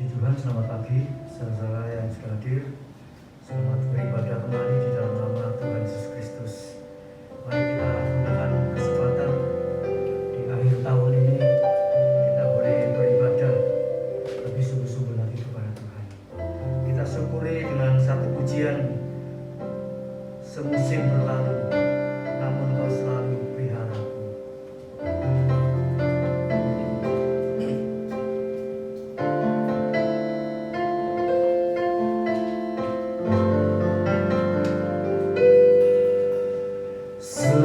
Puji Tuhan, selamat pagi saudara yang sudah hadir. Selamat beribadah kembali di dalam nama Tuhan Yesus Kristus. Mari kita gunakan kesempatan di akhir tahun ini, kita boleh beribadah lebih sungguh-sungguh lagi kepada Tuhan. Kita syukuri dengan satu pujian, semusim berlalu, namun kau selalu peliharaku. Semusim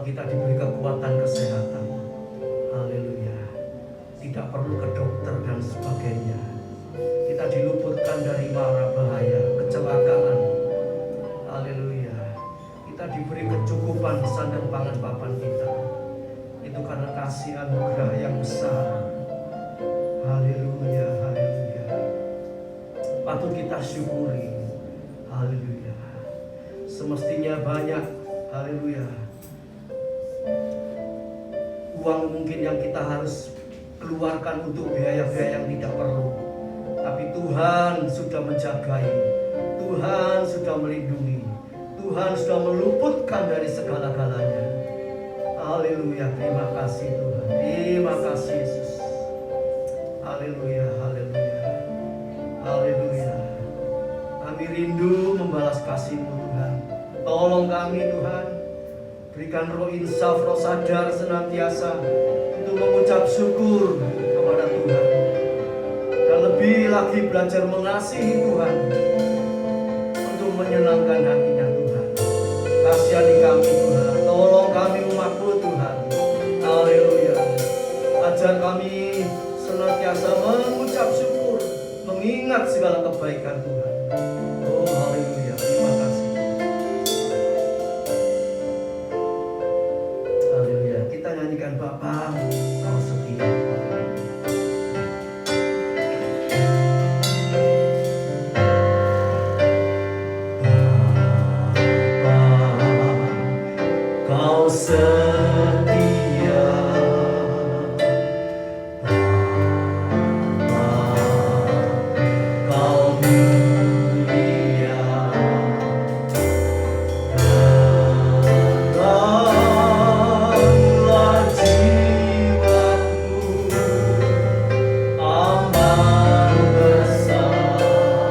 kita diberi kekuatan kesehatan. Haleluya. Tidak perlu ke dokter dan sebagainya. Kita diluputkan dari mara bahaya, kecelakaan. Haleluya. Kita diberi kecukupan sandang pangan papan kita. Itu karena kasih anugerah yang besar. Haleluya, haleluya. Patut kita syukuri. Haleluya. Semestinya banyak, haleluya, uang mungkin yang kita harus keluarkan untuk biaya-biaya yang tidak perlu. Tapi Tuhan sudah menjagai, Tuhan sudah melindungi, Tuhan sudah meluputkan dari segala-galanya. Haleluya, terima kasih Tuhan, terima kasih Yesus. Haleluya, haleluya, haleluya. Kami rindu membalas kasih-Mu Tuhan. Tolong kami Tuhan, berikan roh insaf, roh sadar senantiasa untuk mengucap syukur kepada Tuhan. Dan lebih lagi belajar mengasihi Tuhan untuk menyenangkan hatinya Tuhan. Kasihani kami Tuhan, tolong kami umat-Mu Tuhan. Haleluya. Ajar kami senantiasa mengucap syukur, mengingat segala kebaikan Tuhan. Oh haleluya, terima kasih. Haleluya, kita nyanyikan Bapa, Kau setia. Kau setia, Kau mulia, tenanglah jiwaku, aman bersamamu.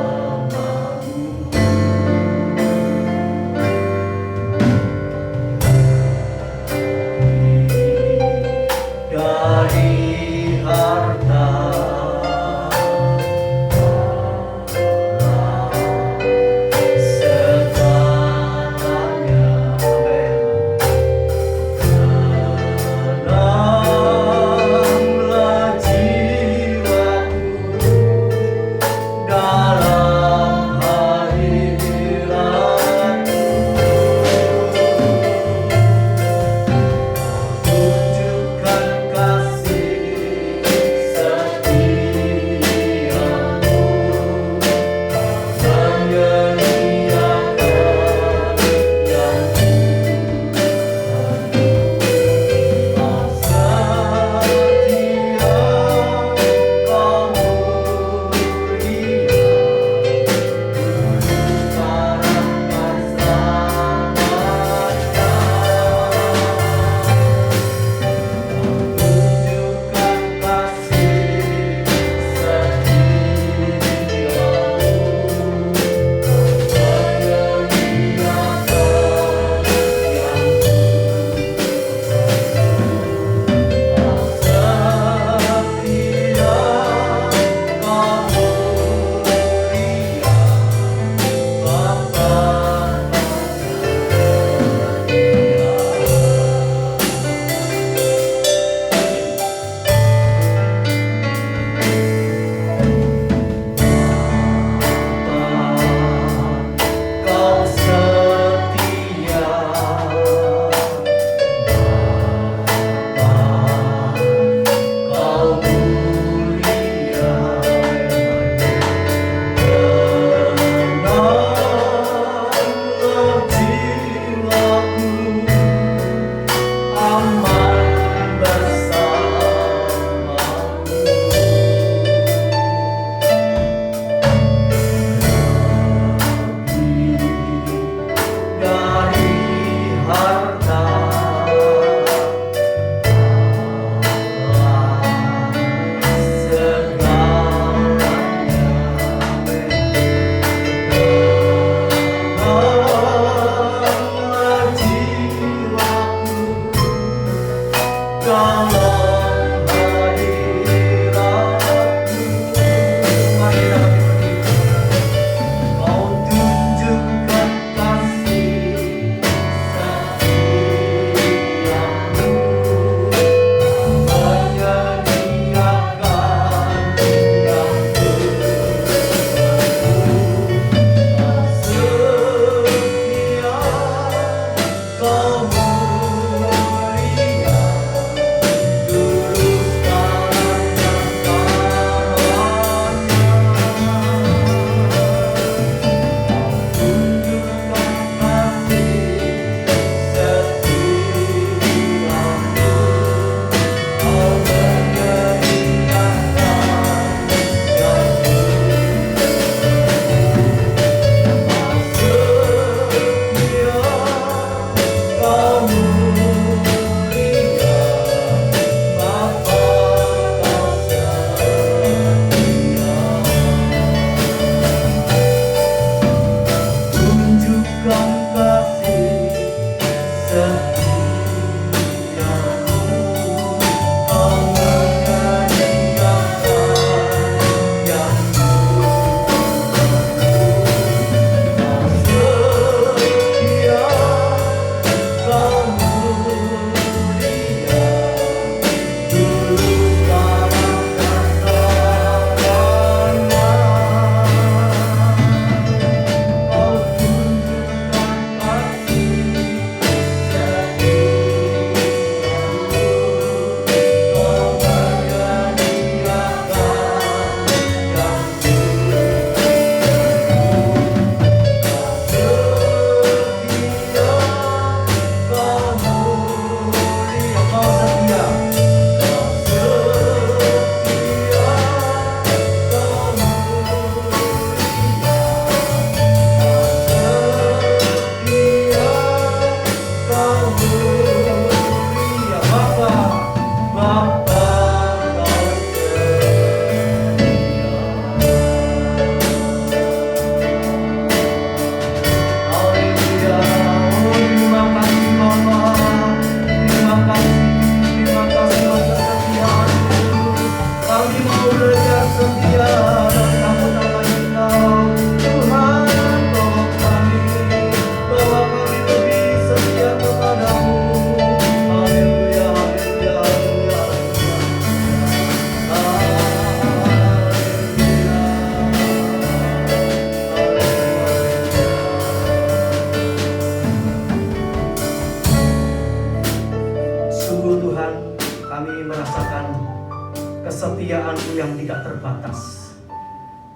kesetiaan-Mu yang tidak terbatas.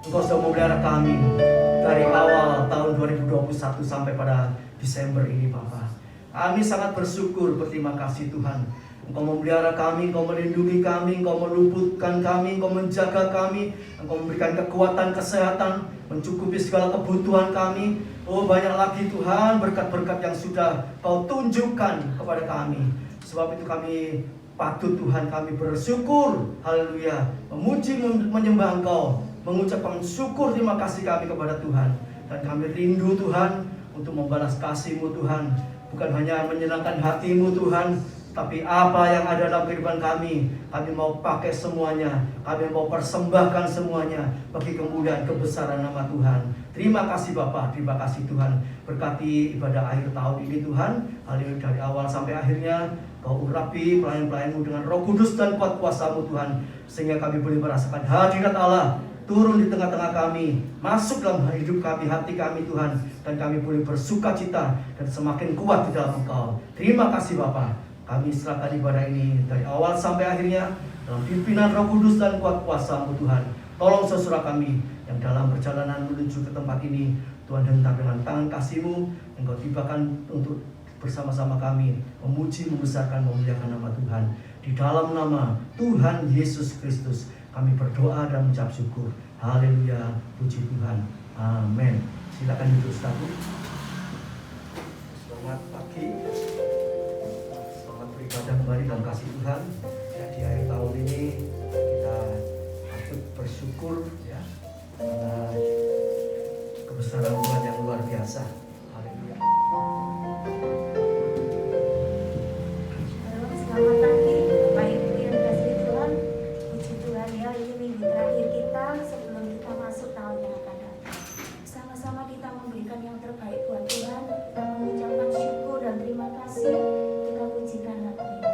Engkau sudah memelihara kami dari awal tahun 2021 sampai pada Desember ini, Bapa. Kami sangat bersyukur, berterima kasih Tuhan. Engkau memelihara kami, Engkau melindungi kami, Engkau meluputkan kami, Engkau menjaga kami, Engkau memberikan kekuatan, kesehatan, mencukupi segala kebutuhan kami. Oh, banyak lagi Tuhan berkat-berkat yang sudah Kau tunjukkan kepada kami. Sebab itu kami patut Tuhan, kami bersyukur, haleluya, memuji, menyembah Engkau, mengucapkan syukur, terima kasih kami kepada Tuhan. Dan kami rindu Tuhan untuk membalas kasih-Mu Tuhan, bukan hanya menyenangkan hati-Mu Tuhan, tapi apa yang ada dalam kehidupan kami mau pakai semuanya, kami mau persembahkan semuanya bagi kemuliaan kebesaran nama Tuhan. Terima kasih Bapa, terima kasih Tuhan. Berkati ibadah akhir tahun ini Tuhan, haleluya, dari awal sampai akhirnya Kau urapi pelayan-pelayan-Mu dengan Roh Kudus dan kuat kuasa-Mu Tuhan, sehingga kami boleh merasakan hadirat Allah turun di tengah-tengah kami, masuk dalam hidup kami, hati kami Tuhan, dan kami boleh bersuka cita dan semakin kuat di dalam Engkau. Terima kasih Bapa. Kami serahkan ibadah ini dari awal sampai akhirnya dalam pimpinan Roh Kudus dan kuat kuasa-Mu Tuhan. Tolong saudara kami yang dalam perjalanan menuju ke tempat ini, Tuhan hentak dengan tangan kasih-Mu, Engkau tibakan untuk bersama-sama kami memuji, membesarkan, memuliakan nama Tuhan. Di dalam nama Tuhan Yesus Kristus kami berdoa dan mengucap syukur. Haleluya, puji Tuhan. Amin. Silakan duduk status. Selamat pagi. Selamat beribadah kembali dalam kasih Tuhan. Ya, di akhir tahun ini kita patut bersyukur ya, karena kebesaran Tuhan yang luar biasa. Haleluya. Selamat pagi, Bapak Ibu yang dikasihi Tuhan. Puji Tuhan ya, ini minggu terakhir kita sebelum kita masuk tahun yang akan datang. Sama-sama kita memberikan yang terbaik buat Tuhan. Kita mengucapkan syukur dan terima kasih. Kita pujikan lagu ini.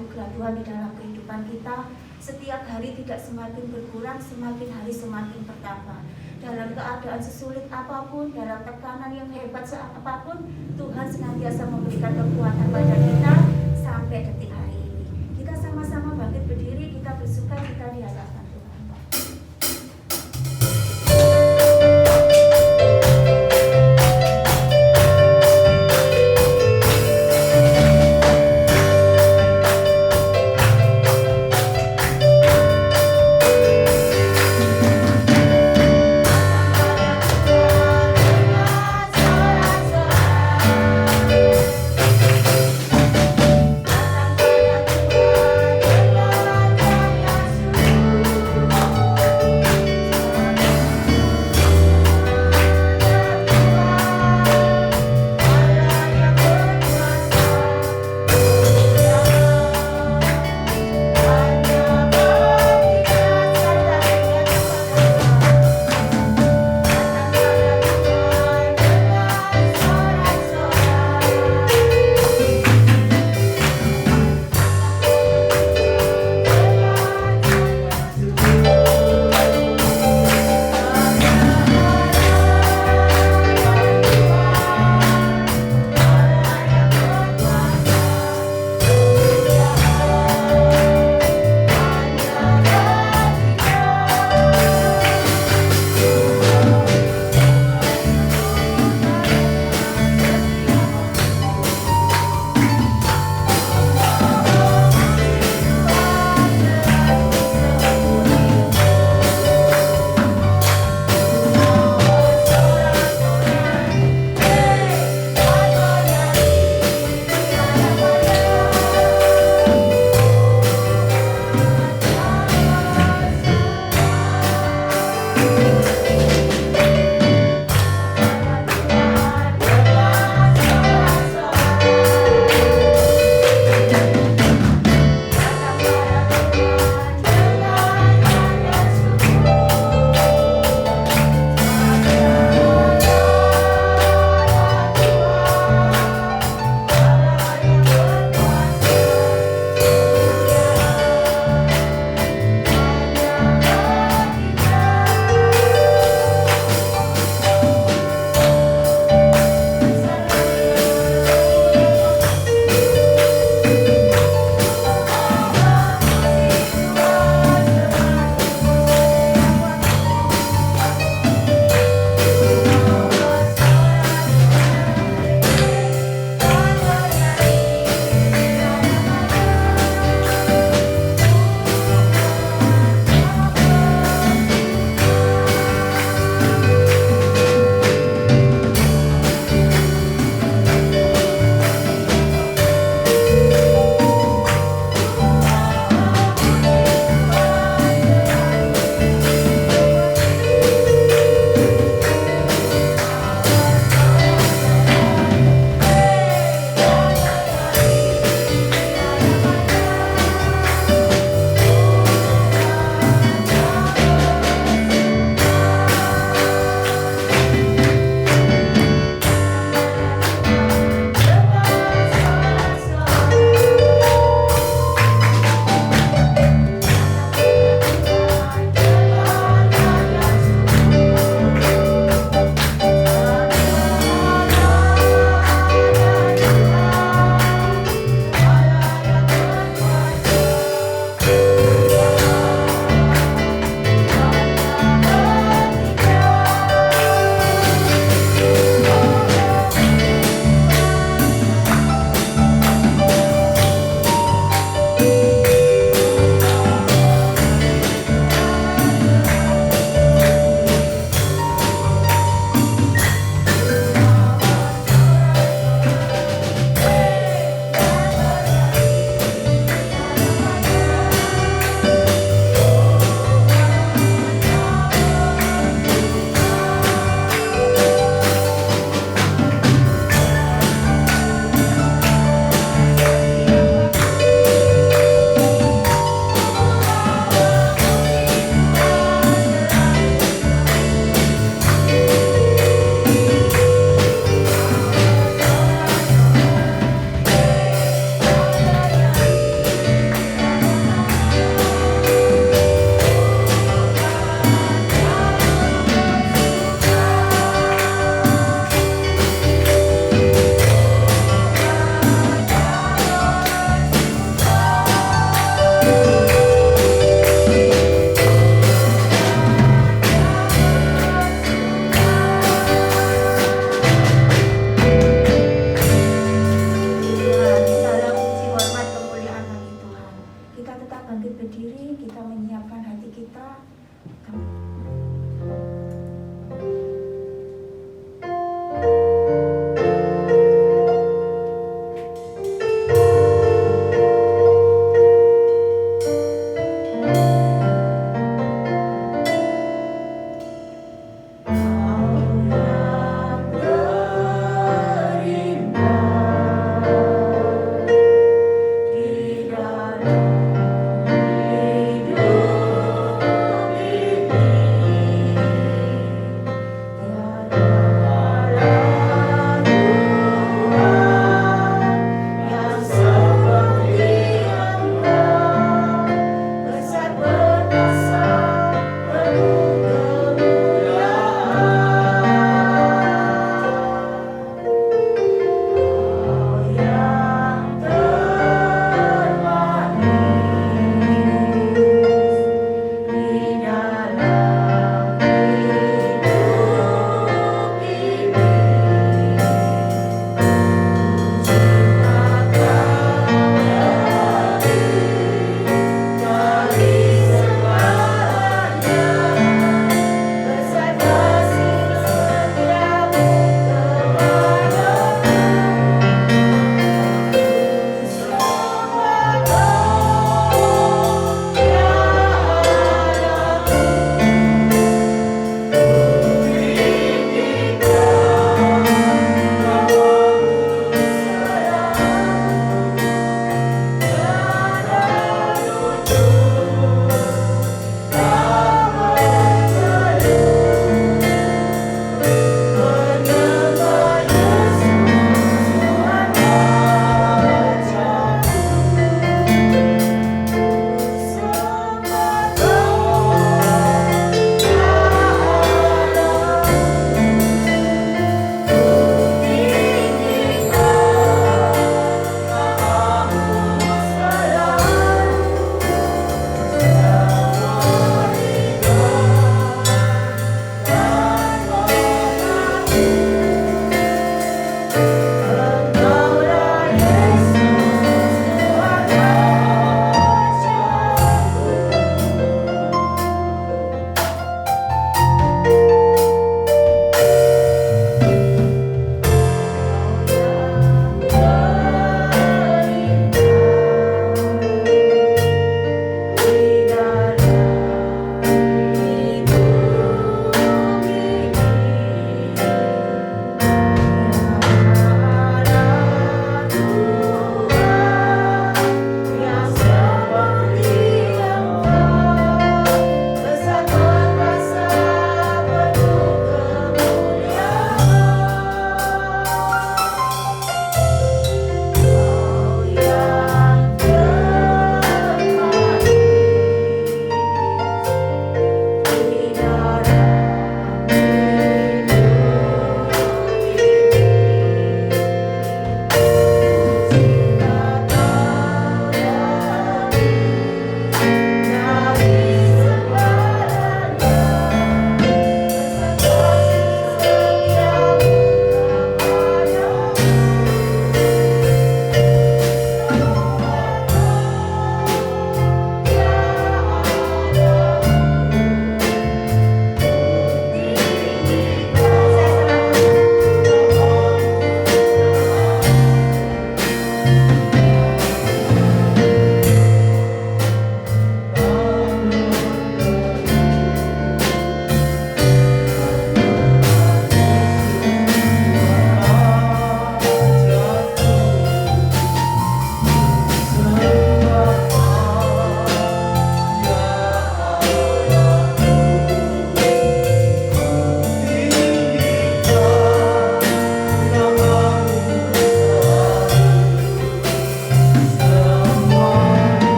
anugerah Tuhan di dalam kehidupan kita. Setiap hari tidak semakin berkurang, semakin hari semakin bertambah. Dalam keadaan sesulit apapun, dalam tekanan yang hebat apapun, Tuhan senantiasa memberikan kekuatan pada kita sampai detik hari ini. Kita sama-sama bangkit berdiri, kita bersuka cita di hadapan Tuhan. Datang pada Tuhan dengan wajah yang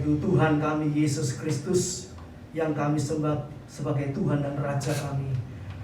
yaitu Tuhan kami Yesus Kristus yang kami sembah sebagai Tuhan dan Raja kami.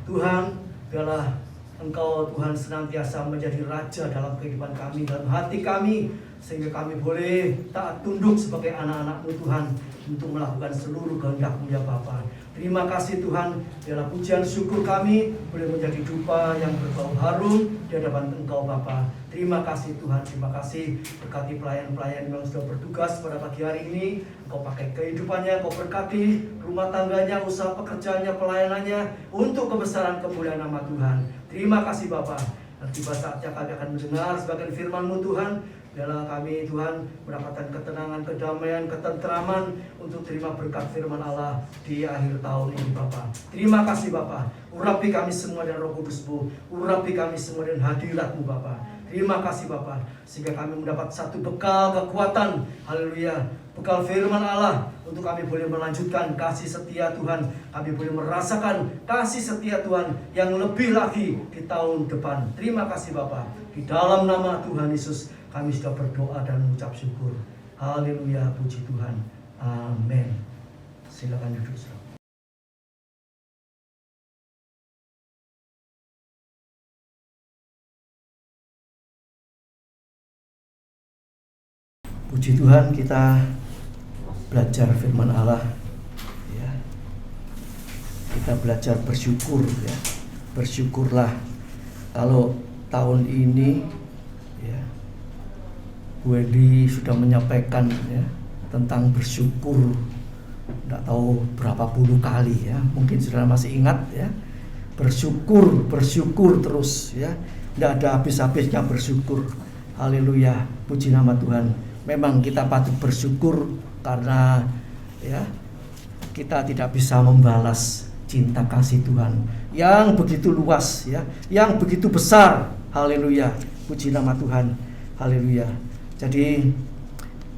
Tuhan, biarlah Engkau Tuhan senantiasa menjadi Raja dalam kehidupan kami, dalam hati kami, sehingga kami boleh taat tunduk sebagai anak-anak-Mu Tuhan untuk melakukan seluruh kehendak-Mu ya Bapa. Terima kasih Tuhan, biarlah pujian syukur kami boleh menjadi dupa yang berbau harum di hadapan Engkau Bapa. Terima kasih Tuhan, terima kasih berkati pelayan-pelayan yang sudah bertugas pada pagi hari ini. Engkau pakai kehidupannya, Engkau berkati rumah tangganya, usaha pekerjaannya, pelayanannya untuk kebesaran kemuliaan nama Tuhan. Terima kasih Bapa. Dan tiba saatnya kami akan mendengar sebagian firman-Mu Tuhan. Biarlah kami Tuhan mendapatkan ketenangan, kedamaian, ketentraman untuk terima berkat firman Allah di akhir tahun ini Bapa. Terima kasih Bapa. Urapi kami semua dengan Roh Kudus-Mu. Urapi kami semua dengan hadirat-Mu Bapa. Terima kasih Bapa, sehingga kami mendapat satu bekal kekuatan, haleluya, bekal firman Allah untuk kami boleh melanjutkan kasih setia Tuhan. Kami boleh merasakan kasih setia Tuhan yang lebih lagi di tahun depan. Terima kasih Bapa. Di dalam nama Tuhan Yesus kami sudah berdoa dan mengucap syukur. Haleluya, puji Tuhan. Amin. Silakan duduk. Puji Tuhan, kita belajar firman Allah ya. Kita belajar bersyukur ya. Bersyukurlah. Kalau tahun ini ya, Wendy sudah menyampaikan ya tentang bersyukur, tidak tahu berapa puluh kali ya. Mungkin saudara masih ingat ya. Bersyukur, bersyukur terus ya. Tidak ada habis-habisnya bersyukur. Haleluya, puji nama Tuhan. Memang kita patut bersyukur karena ya kita tidak bisa membalas cinta kasih Tuhan yang begitu luas ya, yang begitu besar. Haleluya, puji nama Tuhan. Haleluya. Jadi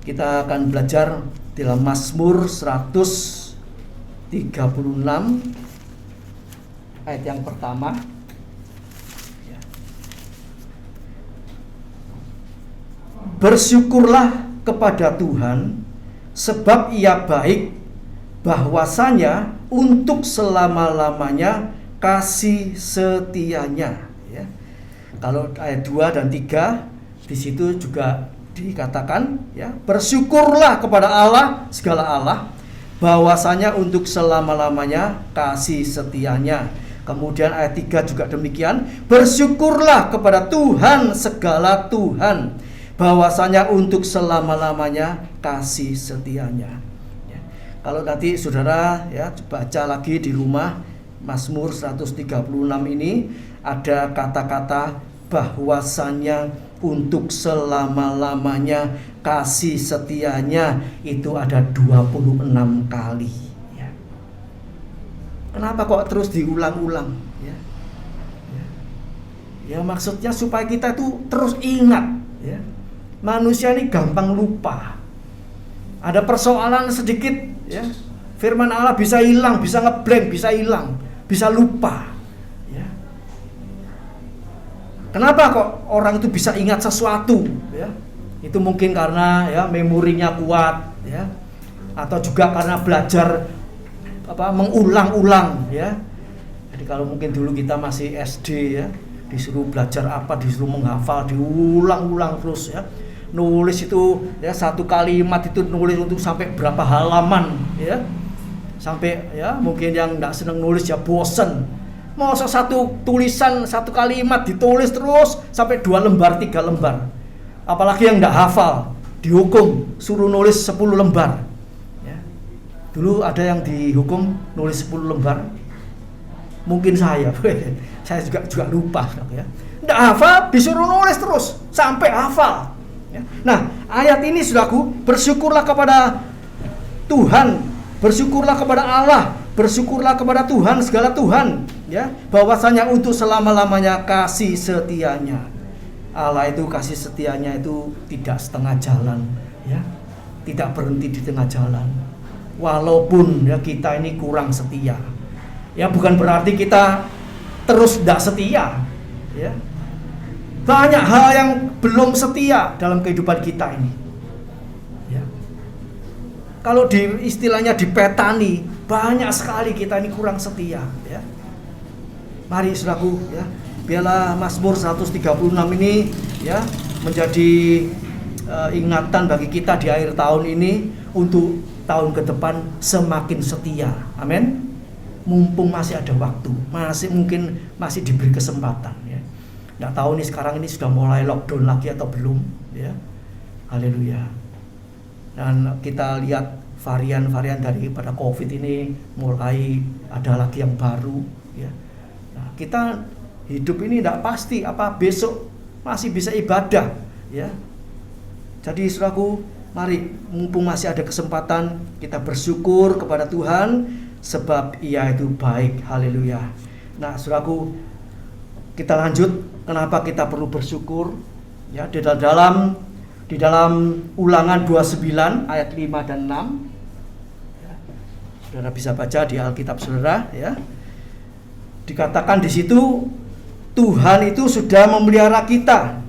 kita akan belajar dalam Mazmur 136 ayat yang pertama. Bersyukurlah kepada Tuhan, sebab Ia baik, bahwasanya untuk selama-lamanya kasih setianya. Ya. Kalau ayat 2 dan 3 di situ juga dikatakan, ya, bersyukurlah kepada Allah, segala Allah, bahwasanya untuk selama-lamanya kasih setianya. Kemudian ayat 3 juga demikian, bersyukurlah kepada Tuhan, segala Tuhan, bahwasanya untuk selama-lamanya kasih setianya. Ya. Kalau nanti saudara ya baca lagi di rumah Mazmur 136 ini ada kata-kata bahwasanya untuk selama-lamanya kasih setianya, itu ada 26 kali. Ya. Kenapa kok terus diulang-ulang? Ya. Ya maksudnya supaya kita tuh terus ingat. Ya. Manusia ini gampang lupa. Ada persoalan sedikit ya, firman Allah bisa hilang, bisa ngeblank, bisa hilang, bisa lupa ya. Kenapa kok orang itu bisa ingat sesuatu ya? Itu mungkin karena ya memorinya kuat ya, atau juga karena belajar mengulang-ulang ya. Jadi kalau mungkin dulu kita masih SD ya, disuruh belajar apa, disuruh menghafal, diulang-ulang terus ya. Nulis itu ya satu kalimat itu nulis untuk sampai berapa halaman ya. Sampai ya mungkin yang enggak senang nulis ya bosen. Masa satu tulisan satu kalimat ditulis terus sampai 2 lembar, 3 lembar. Apalagi yang enggak hafal, dihukum suruh nulis 10 lembar. Ya. Dulu ada yang dihukum nulis 10 lembar. Mungkin saya juga lupa ya. Enggak hafal disuruh nulis terus sampai hafal. Nah, ayat ini saudaraku, bersyukurlah kepada Tuhan, bersyukurlah kepada Allah, bersyukurlah kepada Tuhan, segala Tuhan, ya, bahwasanya untuk selama-lamanya kasih setianya. Allah itu kasih setianya itu tidak setengah jalan, ya, tidak berhenti di tengah jalan. Walaupun ya kita ini kurang setia, ya bukan berarti kita terus tidak setia, ya. Banyak hal yang belum setia dalam kehidupan kita ini. Ya. kalau istilahnya dipetani, banyak sekali kita ini kurang setia, ya. Mari saudaraku, ya, biarlah Mazmur 136 ini, ya, menjadi ingatan bagi kita di akhir tahun ini untuk tahun ke depan semakin setia. Amin. Mumpung masih ada waktu, masih diberi kesempatan, ya. Nggak tahu nih sekarang ini sudah mulai lockdown lagi atau belum, ya. Haleluya. Dan kita lihat varian-varian daripada COVID ini mulai ada lagi yang baru, ya. Nah, kita hidup ini tidak pasti apa besok masih bisa ibadah, ya. Jadi saudaraku, mari mumpung masih ada kesempatan kita bersyukur kepada Tuhan sebab Ia itu baik. Haleluya. Nah, saudaraku, kita lanjut. Kenapa kita perlu bersyukur? Ya, di dalam Ulangan 29 ayat 5 dan 6. Ya, saudara bisa baca di Alkitab saudara, ya. Dikatakan di situ Tuhan itu sudah memelihara kita.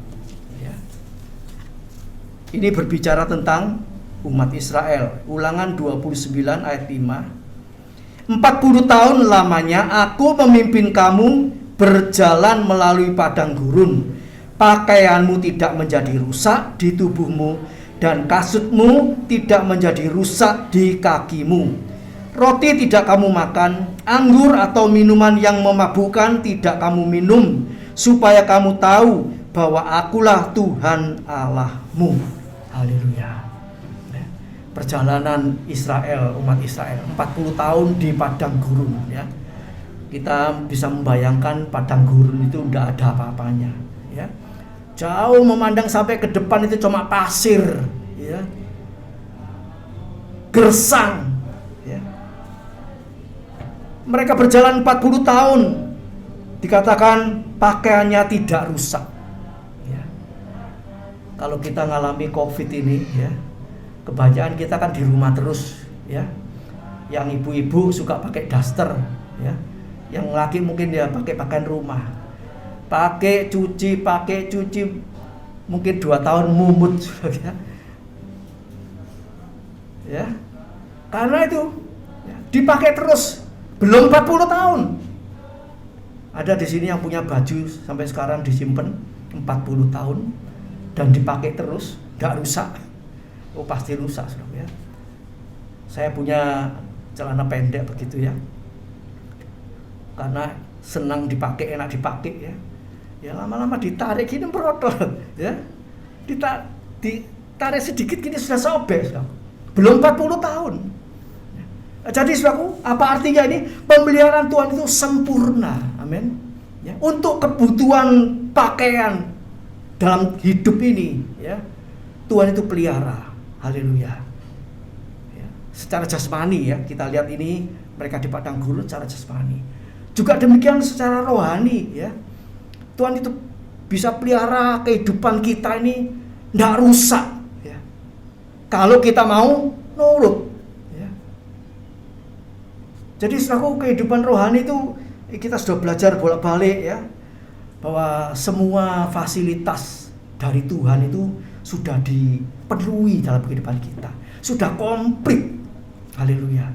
Ini berbicara tentang umat Israel. Ulangan 29 ayat 5. 40 tahun lamanya aku memimpin kamu berjalan melalui padang gurun. Pakaianmu tidak menjadi rusak di tubuhmu dan kasutmu tidak menjadi rusak di kakimu. Roti tidak kamu makan, anggur atau minuman yang memabukkan tidak kamu minum, supaya kamu tahu bahwa akulah Tuhan Allahmu. Haleluya. Perjalanan Israel, umat Israel 40 tahun di padang gurun, ya. Kita bisa membayangkan padang gurun itu tidak ada apa-apanya, ya. Jauh memandang sampai ke depan itu cuma pasir, ya. Gersang, ya. Mereka berjalan 40 tahun. Dikatakan pakaiannya tidak rusak. Kalau kita ngalami COVID ini, ya, kebanyakan kita kan di rumah terus, ya. Yang ibu-ibu suka pakai daster, ya. Yang laki mungkin dia pakai pakaian rumah. Pakai cuci, mungkin 2 tahun mumut, ya. Ya. Karena itu, ya, dipakai terus, belum 40 tahun. Ada di sini yang punya baju sampai sekarang disimpan 40 tahun. Dan dipakai terus, gak rusak. Oh, pasti rusak, saudara, ya. Saya punya celana pendek begitu, ya. Karena senang dipakai, enak dipakai, ya. Ya lama-lama ditarik gini merotol, ya. Ditarik sedikit gini sudah sobek, saudara. Belum 40 tahun. Jadi saudaraku, apa artinya ini? Pemeliharaan Tuhan itu sempurna. Amin. Ya, untuk kebutuhan pakaian dalam hidup ini, ya, Tuhan itu pelihara. Haleluya. Ya, secara jasmani, ya, kita lihat ini mereka di padang gurun secara jasmani. Juga demikian secara rohani, ya. Tuhan itu bisa pelihara kehidupan kita ini tidak rusak, ya. Kalau kita mau nurut, ya. Jadi saudaraku, kehidupan rohani itu kita sudah belajar bolak-balik, ya, bahwa semua fasilitas dari Tuhan itu sudah dipenuhi dalam kehidupan kita, sudah komplit. Haleluya.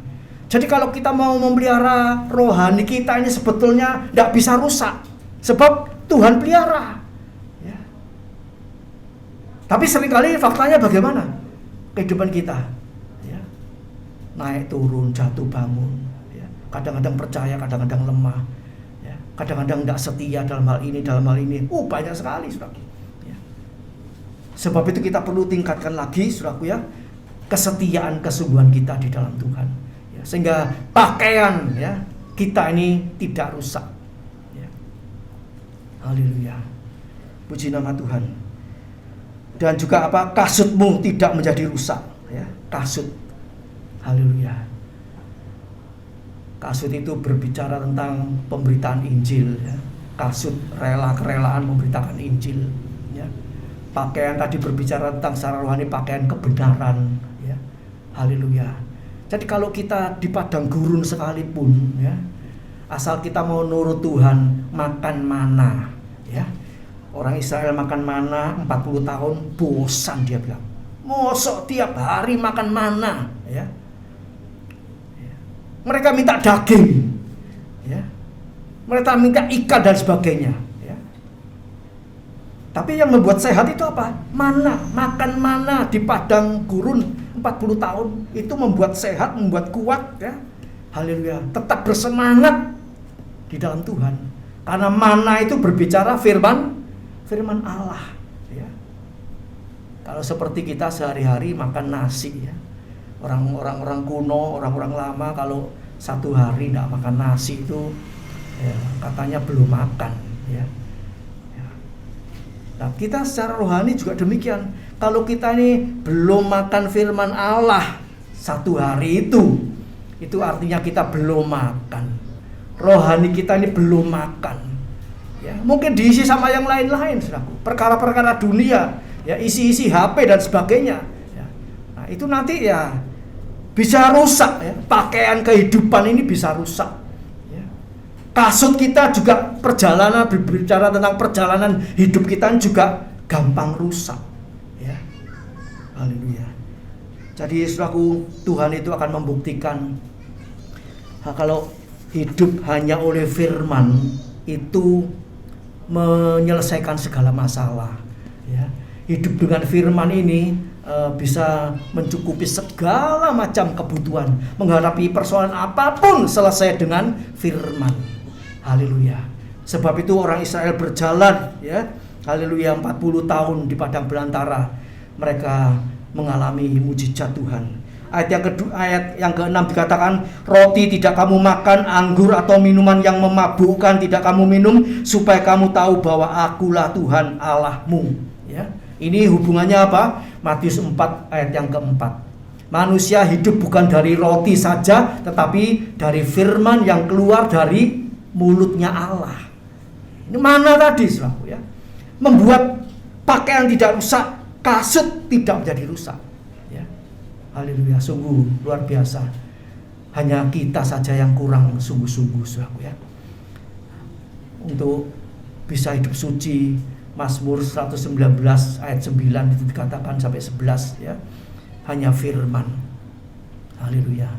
Jadi kalau kita mau memelihara rohani kita ini sebetulnya tidak bisa rusak, sebab Tuhan pelihara, ya. Tapi seringkali faktanya bagaimana kehidupan kita, ya, naik turun, jatuh bangun, ya. Kadang-kadang percaya, kadang-kadang lemah, kadang-kadang tidak setia dalam hal ini. Banyak sekali, saudaraku, ya. Sebab itu kita perlu tingkatkan lagi, saudaraku, ya, kesetiaan, kesungguhan kita di dalam Tuhan, ya, sehingga pakaian, ya, kita ini tidak rusak, ya. Haleluya. Puji nama Tuhan. Dan juga apa? Kasutmu tidak menjadi rusak, ya. Kasut. Haleluya. Kasut itu berbicara tentang pemberitaan Injil, ya. Kasut kerelaan memberitakan Injil, ya. Pakaian tadi berbicara tentang secara rohani, pakaian kebenaran, ya. Haleluya. Jadi kalau kita di padang gurun sekalipun, ya, asal kita mau nurut Tuhan, makan mana, ya. Orang Israel makan mana 40 tahun, bosan dia bilang. Mosok tiap hari makan mana, ya. Mereka minta daging, ya. Mereka minta ikan dan sebagainya, ya. Tapi yang membuat sehat itu apa? Mana, makan mana di padang gurun 40 tahun itu membuat sehat, membuat kuat, ya. Haleluya. Tetap bersemangat di dalam Tuhan. Karena mana itu berbicara firman Allah, ya. Kalau seperti kita sehari-hari makan nasi, ya. Orang-orang kuno, orang-orang lama kalau satu hari tidak makan nasi itu, ya, katanya belum makan, ya. Nah, kita secara rohani juga demikian. Kalau kita ini belum makan firman Allah satu hari itu artinya kita belum makan. Rohani kita ini belum makan, ya. Mungkin diisi sama yang lain-lain, saudaraku. Perkara-perkara dunia, ya, isi-isi HP dan sebagainya, ya. Nah, itu nanti ya bisa rusak, ya. Pakaian kehidupan ini bisa rusak, ya. Kasut kita juga perjalanan, berbicara tentang perjalanan hidup kita juga gampang rusak, ya. Haleluya. Jadi saudaraku, Tuhan itu akan membuktikan kalau hidup hanya oleh firman itu menyelesaikan segala masalah, ya. Hidup dengan firman ini bisa mencukupi segala macam kebutuhan, menghadapi persoalan apapun selesai dengan firman. Haleluya. Sebab itu orang Israel berjalan, ya, haleluya, 40 tahun di padang belantara. Mereka mengalami mujizat Tuhan. Ayat yang ke-6 dikatakan, roti tidak kamu makan, anggur atau minuman yang memabukkan tidak kamu minum, supaya kamu tahu bahwa akulah Tuhan Allahmu, ya. Ini hubungannya apa? Matius 4 ayat yang ke-4. Manusia hidup bukan dari roti saja, tetapi dari firman yang keluar dari mulutnya Allah. Ini mana tadi, saudaraku, ya? Membuat pakaian tidak rusak, kasut tidak menjadi rusak, ya. Haleluya, sungguh luar biasa. Hanya kita saja yang kurang sungguh-sungguh, saudaraku, ya, untuk bisa hidup suci. Mazmur 119 ayat 9 itu dikatakan sampai 11, ya. Hanya firman. Haleluya.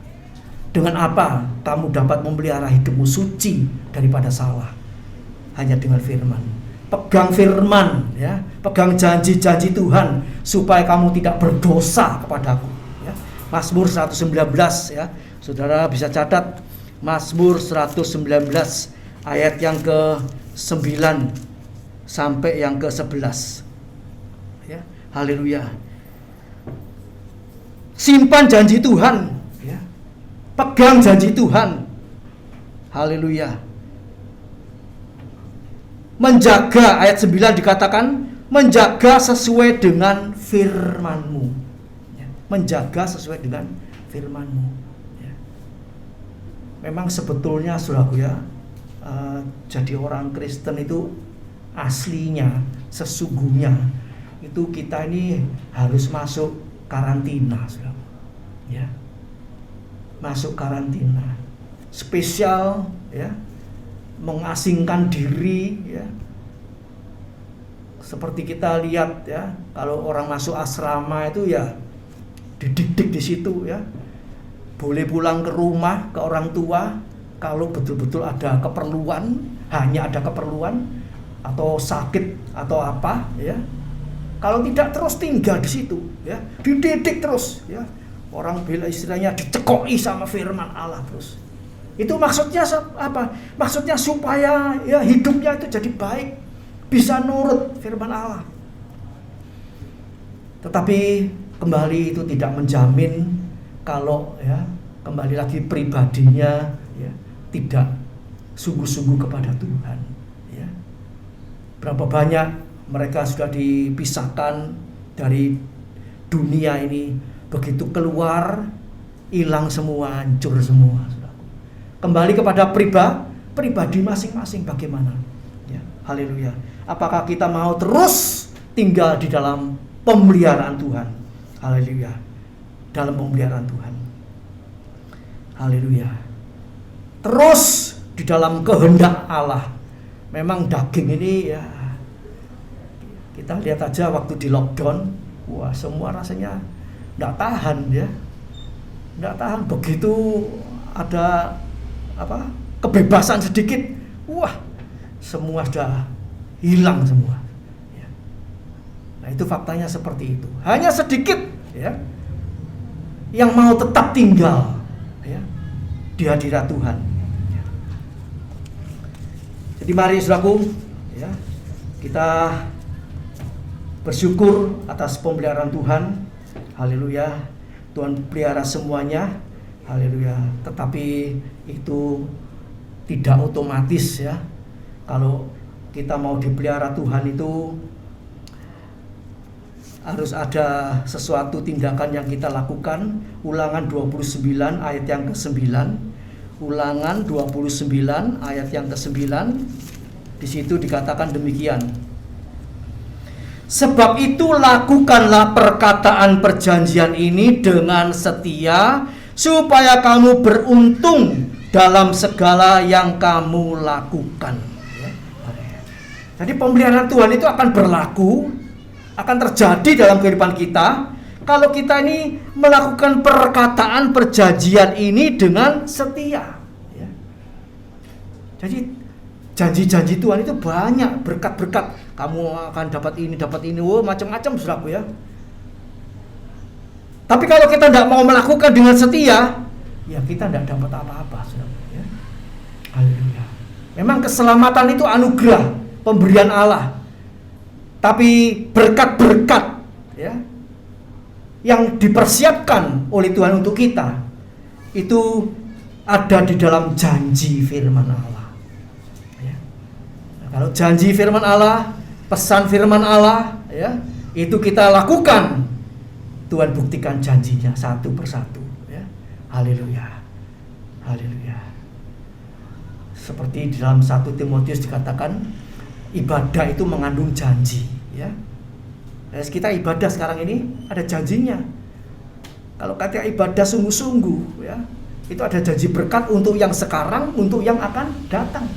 Dengan apa kamu dapat memelihara hidupmu suci daripada salah? Hanya dengan firman. Pegang firman, ya. Pegang janji-janji Tuhan supaya kamu tidak berdosa kepadaku, ya. Mazmur 119, ya. Saudara bisa catat Mazmur 119 ayat yang ke-9 sampai yang ke-11, ya. Haleluya. Simpan janji Tuhan, ya. Pegang janji Tuhan. Haleluya. Menjaga, ayat 9 dikatakan menjaga sesuai dengan firman-Mu, ya. Menjaga sesuai dengan firman-Mu, ya. Memang sebetulnya, saudaraku, ya, jadi orang Kristen itu aslinya, sesungguhnya itu kita ini harus masuk karantina, saudara, ya. Masuk karantina spesial, ya. Mengasingkan diri, ya. Seperti kita lihat, ya, kalau orang masuk asrama itu ya dididik di situ, ya. Boleh pulang ke rumah, ke orang tua kalau betul-betul ada keperluan, hanya ada keperluan atau sakit atau apa, ya. Kalau tidak terus tinggal di situ, ya. Dididik terus, ya. Orang bila istilahnya dicekoi sama firman Allah terus. Itu maksudnya apa? Maksudnya supaya, ya, hidupnya itu jadi baik, bisa nurut firman Allah. Tetapi kembali itu tidak menjamin kalau, ya, kembali lagi pribadinya, ya, tidak sungguh-sungguh kepada Tuhan, ya. Berapa banyak mereka sudah dipisahkan dari dunia ini, begitu keluar hilang semua, hancur semua, saudaraku. Kembali kepada pribadi masing-masing bagaimana, ya. Haleluya. Apakah kita mau terus tinggal di dalam pemeliharaan Tuhan? Haleluya. Dalam pemeliharaan Tuhan. Haleluya. Terus di dalam kehendak Allah. Memang daging ini, ya, kita lihat aja waktu di lockdown, Wah, semua rasanya nggak tahan ya, nggak tahan. Begitu ada kebebasan sedikit, wah, semua sudah hilang semua. Ya. Nah, itu faktanya seperti itu. Hanya sedikit ya yang mau tetap tinggal ya di hadirat Tuhan. Ya. Jadi mari saudaraku ya, kita bersyukur atas pemeliharaan Tuhan. Haleluya. Tuhan pelihara semuanya. Haleluya. Tetapi itu tidak otomatis ya. Kalau kita mau dipelihara Tuhan itu harus ada sesuatu tindakan yang kita lakukan. Ulangan 29 ayat yang ke-9. Ulangan 29 ayat yang ke-9. Di situ dikatakan demikian. Sebab itu lakukanlah perkataan perjanjian ini dengan setia, supaya kamu beruntung dalam segala yang kamu lakukan. Jadi pemeliharaan Tuhan itu akan berlaku, akan terjadi dalam kehidupan kita kalau kita ini melakukan perkataan perjanjian ini dengan setia. Jadi janji-janji Tuhan itu banyak, berkat-berkat. Kamu akan dapat ini, macam-macam saudaraku ya. Tapi kalau kita tidak mau melakukan dengan setia, ya kita tidak dapat apa-apa saudaraku ya. Haleluya. Memang keselamatan itu anugerah, pemberian Allah. Tapi berkat-berkat ya yang dipersiapkan oleh Tuhan untuk kita itu ada di dalam janji firman Allah. Kalau janji firman Allah, pesan firman Allah ya, itu kita lakukan, Tuhan buktikan janjinya satu persatu ya. Haleluya. Haleluya. Seperti di dalam 1 Timotius dikatakan, ibadah itu mengandung janji ya. Kita ibadah sekarang ini ada janjinya. Kalau kata ibadah sungguh-sungguh ya, itu ada janji berkat untuk yang sekarang, untuk yang akan datang.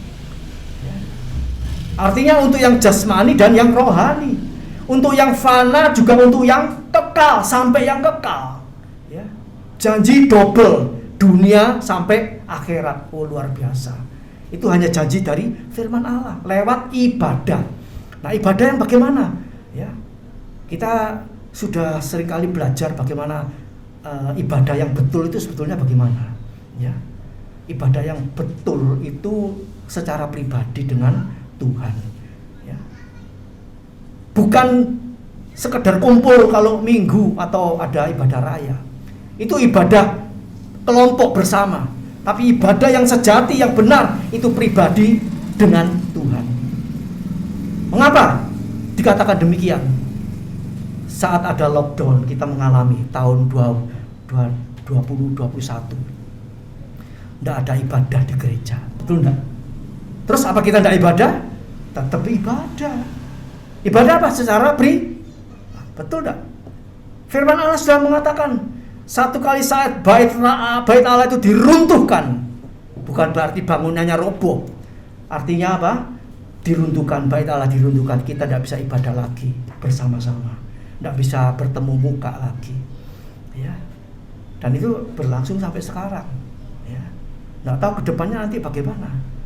Artinya untuk yang jasmani dan yang rohani, untuk yang fana juga untuk yang kekal sampai yang kekal. Ya. Janji double, dunia sampai akhirat. Oh, luar biasa. Itu hanya janji dari firman Allah lewat ibadah. Nah, ibadah yang bagaimana? Ya, kita sudah seringkali belajar bagaimana ibadah yang betul itu sebetulnya bagaimana. Ya, ibadah yang betul itu secara pribadi dengan Tuhan ya. Bukan sekedar kumpul kalau minggu atau ada ibadah raya. Itu ibadah kelompok bersama. Tapi ibadah yang sejati, yang benar, itu pribadi dengan Tuhan. Mengapa dikatakan demikian? Saat ada lockdown, kita mengalami tahun 2021, tidak ada ibadah di gereja. Betul enggak? Terus apa kita tidak ibadah? Tetap ibadah. Ibadah apa? Secara betul tak? Firman Allah sudah mengatakan, satu kali saat bait Allah itu diruntuhkan, bukan berarti bangunannya roboh. Artinya apa? Diruntuhkan, bait Allah diruntuhkan. Kita tidak bisa ibadah lagi bersama-sama, tidak bisa bertemu muka lagi. Ya. Dan itu berlangsung sampai sekarang. Ya. Tidak tahu kedepannya nanti bagaimana.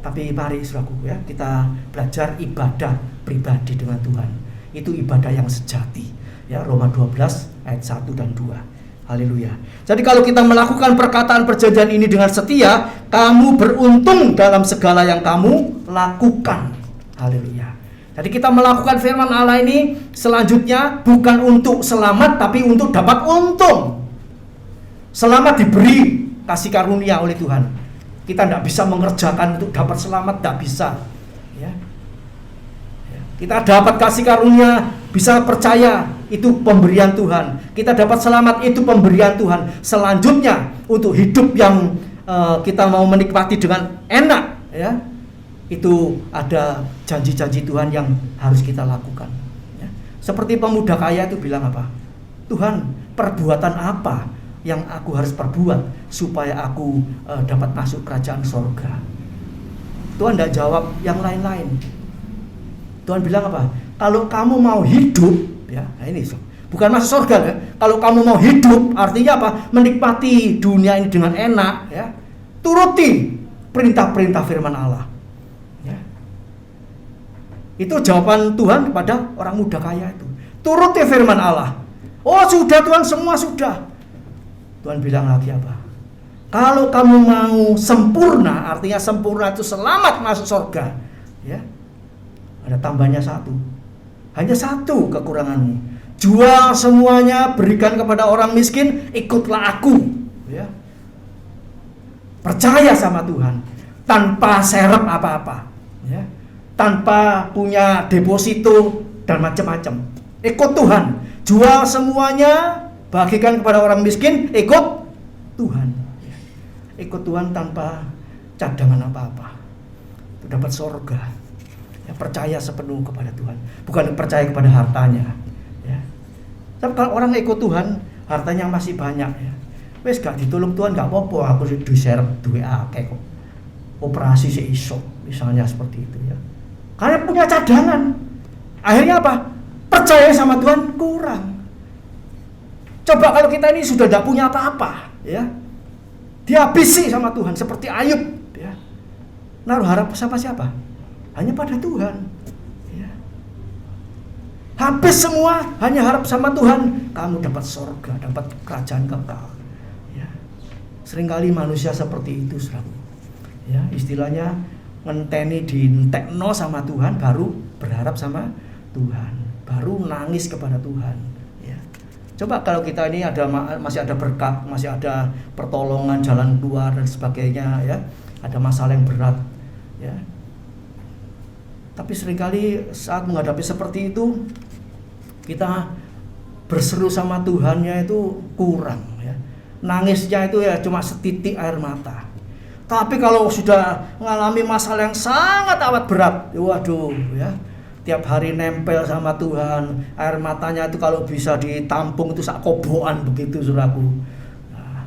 Tapi mari saudaraku ya, kita belajar ibadah pribadi dengan Tuhan. Itu ibadah yang sejati. Ya, Roma 12 ayat 1 dan 2. Haleluya. Jadi kalau kita melakukan perkataan perjanjian ini dengan setia, kamu beruntung dalam segala yang kamu lakukan. Haleluya. Jadi kita melakukan firman Allah ini selanjutnya bukan untuk selamat, tapi untuk dapat untung. Selamat diberi kasih karunia oleh Tuhan. Kita tidak bisa mengerjakan untuk dapat selamat, tidak bisa. Ya. Kita dapat kasih karunia, bisa percaya, itu pemberian Tuhan. Kita dapat selamat, itu pemberian Tuhan. Selanjutnya untuk hidup yang kita mau menikmati dengan enak, ya, itu ada janji-janji Tuhan yang harus kita lakukan. Ya. Seperti pemuda kaya itu bilang apa? Tuhan, perbuatan apa yang aku harus perbuat supaya aku dapat masuk kerajaan sorga? Tuhan tidak jawab yang lain-lain. Tuhan bilang apa? Kalau kamu mau hidup, ya, nah ini Bukan masuk surga ya. Kalau kamu mau hidup, artinya apa? Menikmati dunia ini dengan enak ya. Turuti perintah-perintah firman Allah. Ya. Itu jawaban Tuhan kepada orang muda kaya itu. Turuti firman Allah. Oh sudah Tuhan, semua sudah. Tuhan bilang lagi apa? Kalau kamu mau sempurna, artinya sempurna itu selamat masuk surga. Ya. Ada tambahnya satu. Hanya satu kekuranganmu. Jual semuanya, berikan kepada orang miskin, ikutlah aku. Ya. Percaya sama Tuhan tanpa serep apa-apa. Ya. Tanpa punya deposito dan macam-macam. Ikut Tuhan. Jual semuanya, bagikan kepada orang miskin, ikut Tuhan. Ya. Ikut Tuhan tanpa cadangan apa-apa. Itu dapat surga. Ya, percaya sepenuh kepada Tuhan, bukan percaya kepada hartanya. Ya. Tapi kalau orang ikut Tuhan, hartanya masih banyak ya. Wes gak ditolong Tuhan gak apa-apa, aku diserep duwe akeh kok. Operasi seiso, misalnya seperti itu ya. Karena punya cadangan. Akhirnya apa? Percaya sama Tuhan kurang. Coba kalau kita ini sudah tidak punya apa-apa, ya. Dihabisi sama Tuhan seperti Ayub, ya. Naruh harap sama siapa? Hanya pada Tuhan. Ya. Habis semua, hanya harap sama Tuhan, kamu dapat surga, dapat kerajaan kekal. Ya. Seringkali manusia seperti itu, saudara. Ya, istilahnya ngenteni dientekno sama Tuhan, baru berharap sama Tuhan, baru nangis kepada Tuhan. Ya. Coba kalau kita ini masih ada berkat, masih ada pertolongan, jalan keluar dan sebagainya, ya, ada masalah yang berat, ya. Tapi seringkali saat menghadapi seperti itu, kita berseru sama Tuhannya itu kurang, ya. Nangisnya itu ya cuma setitik air mata. Tapi kalau sudah mengalami masalah yang sangat amat berat, waduh, ya, tiap hari nempel sama Tuhan, air matanya itu kalau bisa ditampung itu sak kobokan begitu, saudaraku. Nah,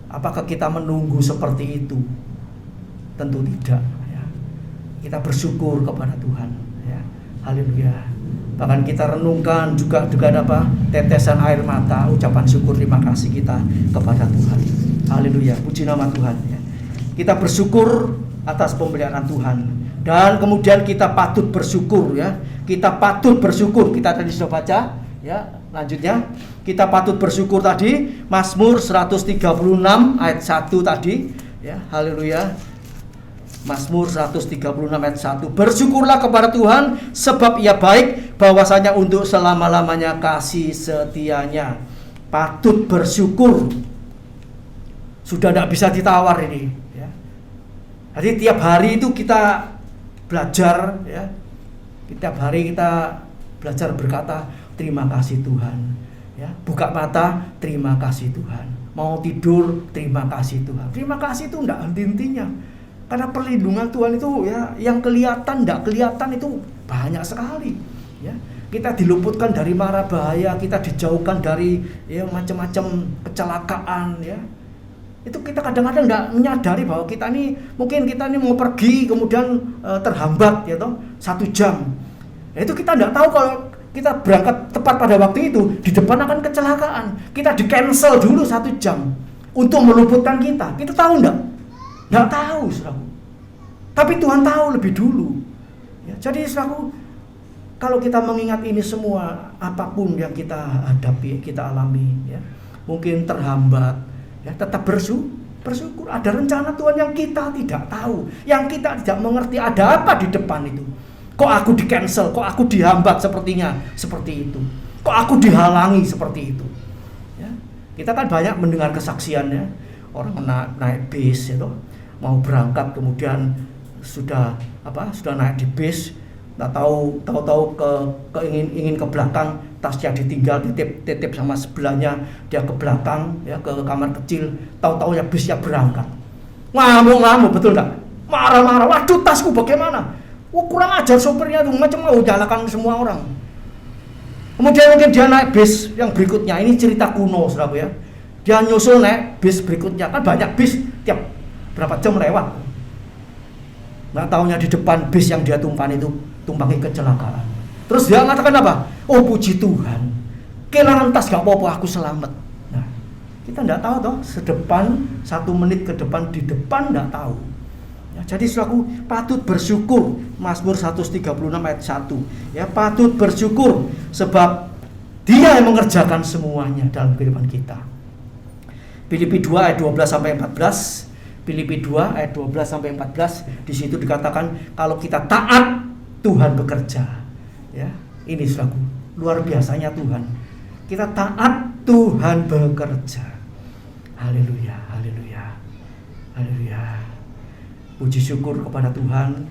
apakah kita menunggu seperti itu? Tentu tidak. Kita bersyukur kepada Tuhan, ya. Haleluya. Bahkan kita renungkan juga dengan apa? Tetesan air mata, ucapan syukur terima kasih kita kepada Tuhan. Haleluya. Puji nama Tuhan, ya. Kita bersyukur atas pemeliharaan Tuhan dan kemudian kita patut bersyukur, ya. Kita patut bersyukur. Kita tadi sudah baca, ya. Lanjutnya kita patut bersyukur tadi Mazmur 136 ayat 1 tadi, ya. Haleluya. Mazmur 136 ayat 1. Bersyukurlah kepada Tuhan sebab Ia baik, bahwasanya untuk selama-lamanya kasih setianya. Patut bersyukur. Sudah tidak bisa ditawar ini, ya. Jadi tiap hari itu kita belajar, ya. Tiap hari kita belajar berkata terima kasih Tuhan, ya. Buka mata, terima kasih Tuhan. Mau tidur, terima kasih Tuhan. Terima kasih itu tidak henti-hentinya. Karena perlindungan Tuhan itu, ya, yang kelihatan, tidak kelihatan itu banyak sekali, ya. Kita diluputkan dari mara bahaya, kita dijauhkan dari, ya, macam-macam kecelakaan, ya. Itu kita kadang-kadang tidak menyadari bahwa kita ini mungkin kita ini mau pergi kemudian terhambat, ya toh, 1 jam. Ya, itu kita tidak tahu kalau kita berangkat tepat pada waktu itu di depan akan kecelakaan. Kita di cancel dulu 1 jam untuk meluputkan kita. Kita tahu enggak? Nggak tahu, saudaraku. Tapi Tuhan tahu lebih dulu. Ya, jadi saudaraku, kalau kita mengingat ini semua, apapun yang kita hadapi, kita alami, ya, mungkin terhambat, ya, tetap bersyukur. Ada rencana Tuhan yang kita tidak tahu, yang kita tidak mengerti ada apa di depan itu. Kok aku di cancel, kok aku dihambat sepertinya, seperti itu. Kok aku dihalangi seperti itu. Ya, kita kan banyak mendengar kesaksiannya, orang naik bis, ya, mau berangkat kemudian sudah naik di bis, nggak tahu ingin ke belakang, tasnya ditinggal, titip sama sebelahnya, dia ke belakang, ya, ke kamar kecil, tahu-tahu ya bisnya berangkat, ngamuk betul nggak, marah-marah, waduh tasku bagaimana, kurang ajar sopirnya tuh, macam mau nyalakan semua orang. Kemudian mungkin dia naik bis yang berikutnya, ini cerita kuno, saudara, ya, dia nyusul naik bis berikutnya, kan banyak bis tiap berapa jam lewat. Nggak taunya di depan bis yang dia tumpangi kecelakaan. Terus dia mengatakan apa? Oh puji Tuhan, kelangan tas gak apa-apa, aku selamat. Nah, kita tidak tahu toh, sedepan 1 menit ke depan, di depan tidak tahu. Ya, jadi saudaraku patut bersyukur. Mazmur 136 ayat 1. Ya, patut bersyukur sebab Dia yang mengerjakan semuanya dalam kehidupan kita. Filipi 2 ayat 12 sampai 14. Filipi 2 ayat 12 sampai 14, di situ dikatakan kalau kita taat, Tuhan bekerja. Ya, ini saudaraku, luar biasanya Tuhan. Kita taat, Tuhan bekerja. Haleluya, haleluya, haleluya. Puji syukur kepada Tuhan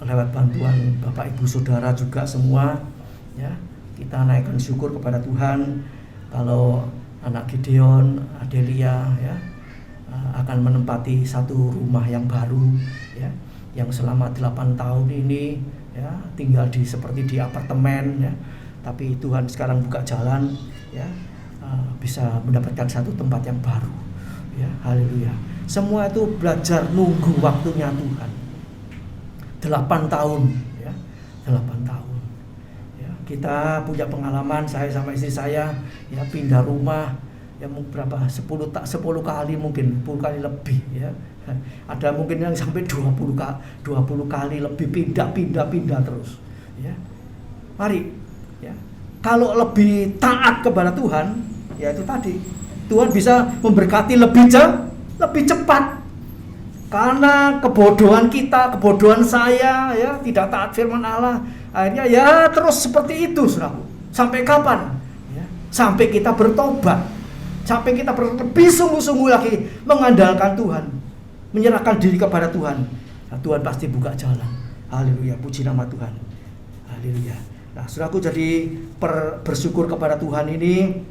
lewat bantuan Bapak Ibu Saudara juga semua. Ya, kita naikkan syukur kepada Tuhan kalau anak Gideon, Adelia, ya, akan menempati satu rumah yang baru, ya, yang selama 8 tahun ini, ya, tinggal seperti di apartemen, ya, tapi Tuhan sekarang buka jalan, ya, bisa mendapatkan satu tempat yang baru, ya, haleluya. Semua itu belajar nunggu waktunya Tuhan. 8 tahun, ya, 8 tahun, ya, kita punya pengalaman, saya sama istri saya, ya, pindah rumah. Ya berapa 10 kali, mungkin 10 kali lebih, ya. Ada mungkin yang sampai 20 kali lebih pindah terus, ya. Mari, ya, kalau lebih taat kepada Tuhan, ya itu tadi, Tuhan bisa memberkati lebih cepat. Karena kebodohan kita, kebodohan saya, ya, tidak taat firman Allah, akhirnya ya terus seperti itu, saudaraku. Sampai kapan? Ya, sampai kita bertobat. Sampai kita lebih sungguh-sungguh lagi mengandalkan Tuhan, menyerahkan diri kepada Tuhan. Nah, Tuhan pasti buka jalan. Haleluya, puji nama Tuhan. Haleluya. Nah, saudaraku, jadi bersyukur kepada Tuhan ini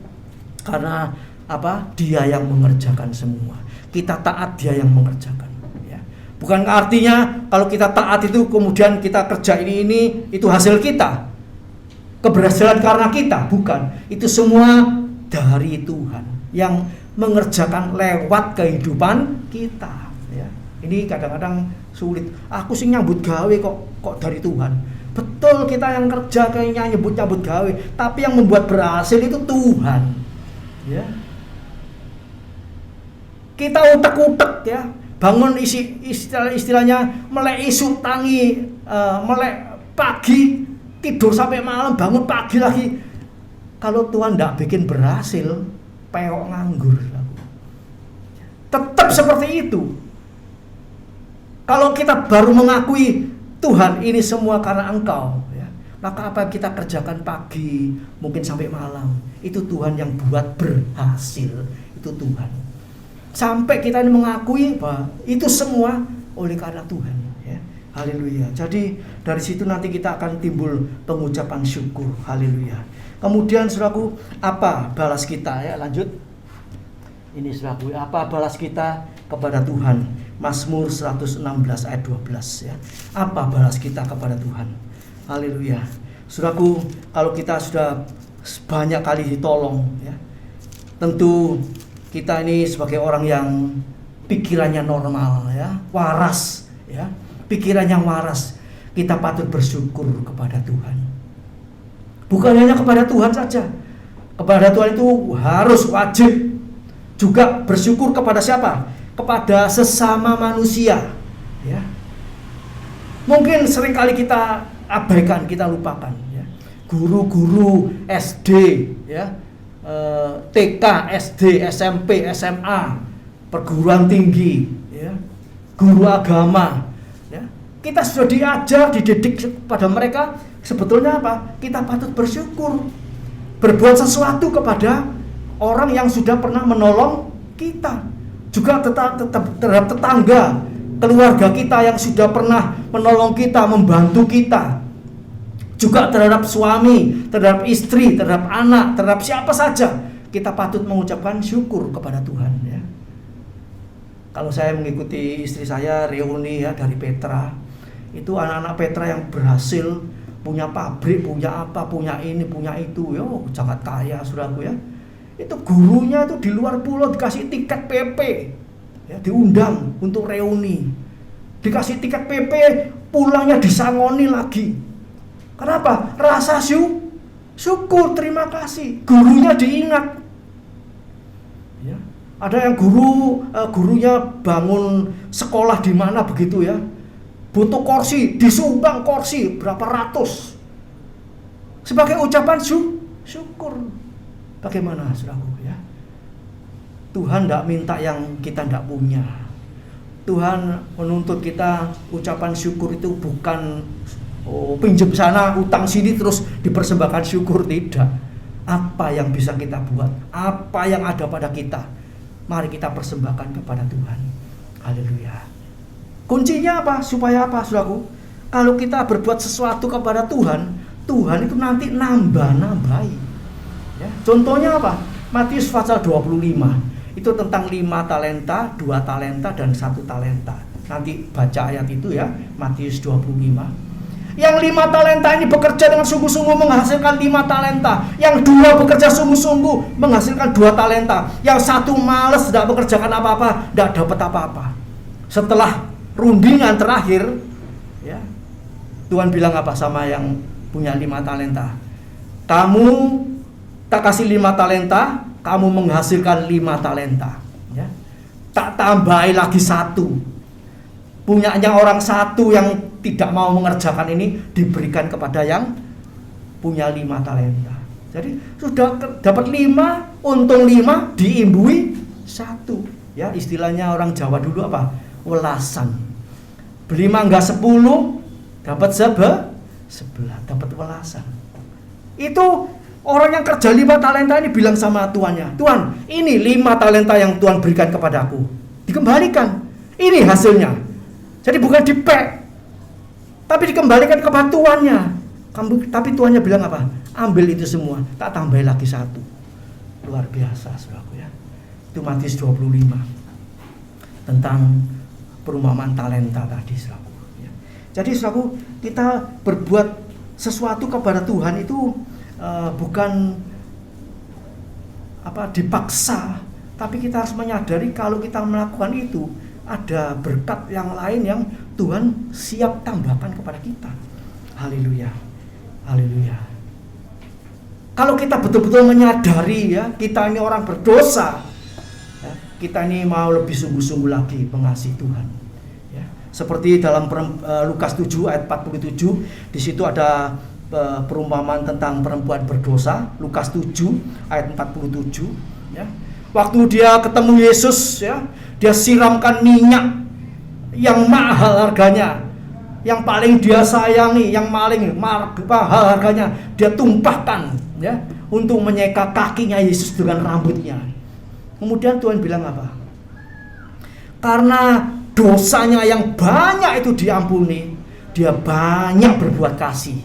karena apa? Dia yang mengerjakan semua. Kita taat, Dia yang mengerjakan. Ya. Bukan artinya kalau kita taat itu kemudian kita kerja ini itu hasil kita, keberhasilan karena kita, bukan. Itu semua dari Tuhan yang mengerjakan lewat kehidupan kita, ya. Ini kadang-kadang sulit. Aku sih nyambut gawe kok dari Tuhan. Betul, kita yang kerja kayaknya nyambut gawe, tapi yang membuat berhasil itu Tuhan, ya. Kita utek-utek, ya, bangun istilahnya melek isu tangi, melek pagi, tidur sampai malam, bangun pagi lagi. Kalau Tuhan tidak bikin berhasil, peok nganggur. Tetap seperti itu. Kalau kita baru mengakui Tuhan ini semua karena Engkau, ya, maka apa yang kita kerjakan pagi mungkin sampai malam, itu Tuhan yang buat berhasil. Itu Tuhan. Sampai kita ini mengakui bahwa itu semua oleh karena Tuhan, ya. Haleluya. Jadi dari situ nanti kita akan timbul pengucapan syukur. Haleluya. Kemudian saudaraku, apa balas kita, ya, lanjut. Ini saudaraku, apa balas kita kepada Tuhan? Mazmur 116 ayat 12, ya. Apa balas kita kepada Tuhan? Haleluya. Saudaraku, kalau kita sudah banyak kali ditolong, ya, tentu kita ini sebagai orang yang pikirannya normal, ya, waras, ya, pikiran yang waras, kita patut bersyukur kepada Tuhan. Bukan hanya kepada Tuhan saja. Kepada Tuhan itu harus wajib juga bersyukur kepada siapa? Kepada sesama manusia, ya. Mungkin seringkali kita abaikan, kita lupakan, ya. Guru-guru SD, ya, TK, SD, SMP, SMA, perguruan tinggi, ya, guru agama, ya. Kita sudah diajar, dididik pada mereka. Sebetulnya apa? Kita patut bersyukur, berbuat sesuatu kepada orang yang sudah pernah menolong kita, juga terhadap tetangga, keluarga kita yang sudah pernah menolong kita, membantu kita, juga terhadap suami, terhadap istri, terhadap anak, terhadap siapa saja. Kita patut mengucapkan syukur kepada Tuhan, ya. Kalau saya mengikuti istri saya reuni, ya, dari Petra, itu anak-anak Petra yang berhasil punya pabrik, punya apa, punya ini, punya itu, yo, sangat kaya, saudaraku, ya. Itu gurunya itu di luar pulau dikasih tiket PP, ya, diundang untuk reuni, dikasih tiket PP, pulangnya disangoni lagi, Kenapa? Rasa syukur, terima kasih. Gurunya diingat. Ya. Ada yang gurunya bangun sekolah di mana begitu ya. Butuh kursi, disumbang kursi berapa ratus. Sebagai ucapan syukur. Bagaimana saudaraku ya? Tuhan tidak minta yang kita tidak punya. Tuhan menuntut kita ucapan syukur itu bukan pinjam sana, utang sini terus dipersembahkan syukur, tidak. Apa yang bisa kita buat, apa yang ada pada kita, mari kita persembahkan kepada Tuhan. Haleluya. Kuncinya apa? Supaya apa, saudaraku? Kalau kita berbuat sesuatu kepada Tuhan, Tuhan itu nanti nambahi. Ya. Contohnya apa? Matius pasal 25. Itu tentang 5 talenta, 2 talenta, dan 1 talenta. Nanti baca ayat itu ya, Matius 25. Yang 5 talenta ini bekerja dengan sungguh-sungguh menghasilkan 5 talenta. Yang 2 bekerja sungguh-sungguh menghasilkan 2 talenta. Yang 1 malas, tidak bekerjakan apa-apa, tidak dapat apa-apa. Setelah rundingan terakhir, ya, Tuhan bilang apa sama yang punya 5 talenta? Kamu tak kasih 5 talenta, kamu menghasilkan 5 talenta. Ya. Tak tambahi lagi 1. Punyanya orang 1 yang tidak mau mengerjakan ini diberikan kepada yang punya 5 talenta. Jadi sudah dapat 5, untung 5, diimbui 1. Ya, istilahnya orang Jawa dulu apa? Welasan. Beli mangga 10, dapat 11, dapat welasan. Itu orang yang kerja 5 talenta ini bilang sama tuannya, Tuan, ini 5 talenta yang Tuhan berikan kepadaku, dikembalikan. Ini hasilnya. Jadi bukan dipek, tapi dikembalikan kepada tuannya. Tapi tuannya bilang apa? Ambil itu semua, tak tambahin lagi 1. Luar biasa, saudaraku ya. Itu Matius 25 tentang perumpamaan talenta tadi, saudaraku. Ya. Jadi saudaraku, kita berbuat sesuatu kepada Tuhan itu bukan dipaksa, tapi kita harus menyadari kalau kita melakukan itu ada berkat yang lain yang Tuhan siap tambahkan kepada kita. Haleluya, haleluya. Kalau kita betul-betul menyadari ya, kita ini orang berdosa, ya, kita ini mau lebih sungguh-sungguh lagi mengasihi Tuhan. Ya, seperti dalam Lukas 7 ayat 47, di situ ada perumpamaan tentang perempuan berdosa. Lukas 7 ayat 47 ya. Waktu dia ketemu Yesus ya, dia siramkan minyak yang mahal harganya, yang paling dia sayangi, yang paling mahal harganya, dia tumpahkan ya untuk menyeka kakinya Yesus dengan rambutnya. Kemudian Tuhan bilang apa? Karena dosanya yang banyak itu diampuni, dia banyak berbuat kasih.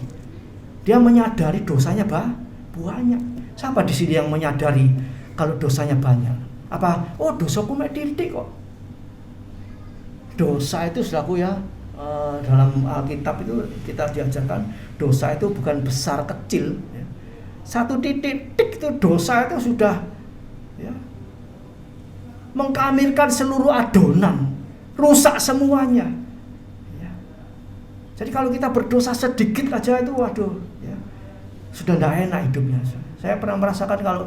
Dia menyadari dosanya banyak. Siapa di sini yang menyadari kalau dosanya banyak? Apa? Oh, dosaku mek titik kok. Dosa itu saudaraku ya, dalam Alkitab itu kita diajarkan dosa itu bukan besar kecil. Ya. 1 titik itu dosa itu sudah ya, mengkamirkan seluruh adonan, rusak semuanya. Ya. Jadi kalau kita berdosa sedikit aja itu, waduh, ya, sudah tidak enak hidupnya. Saya pernah merasakan kalau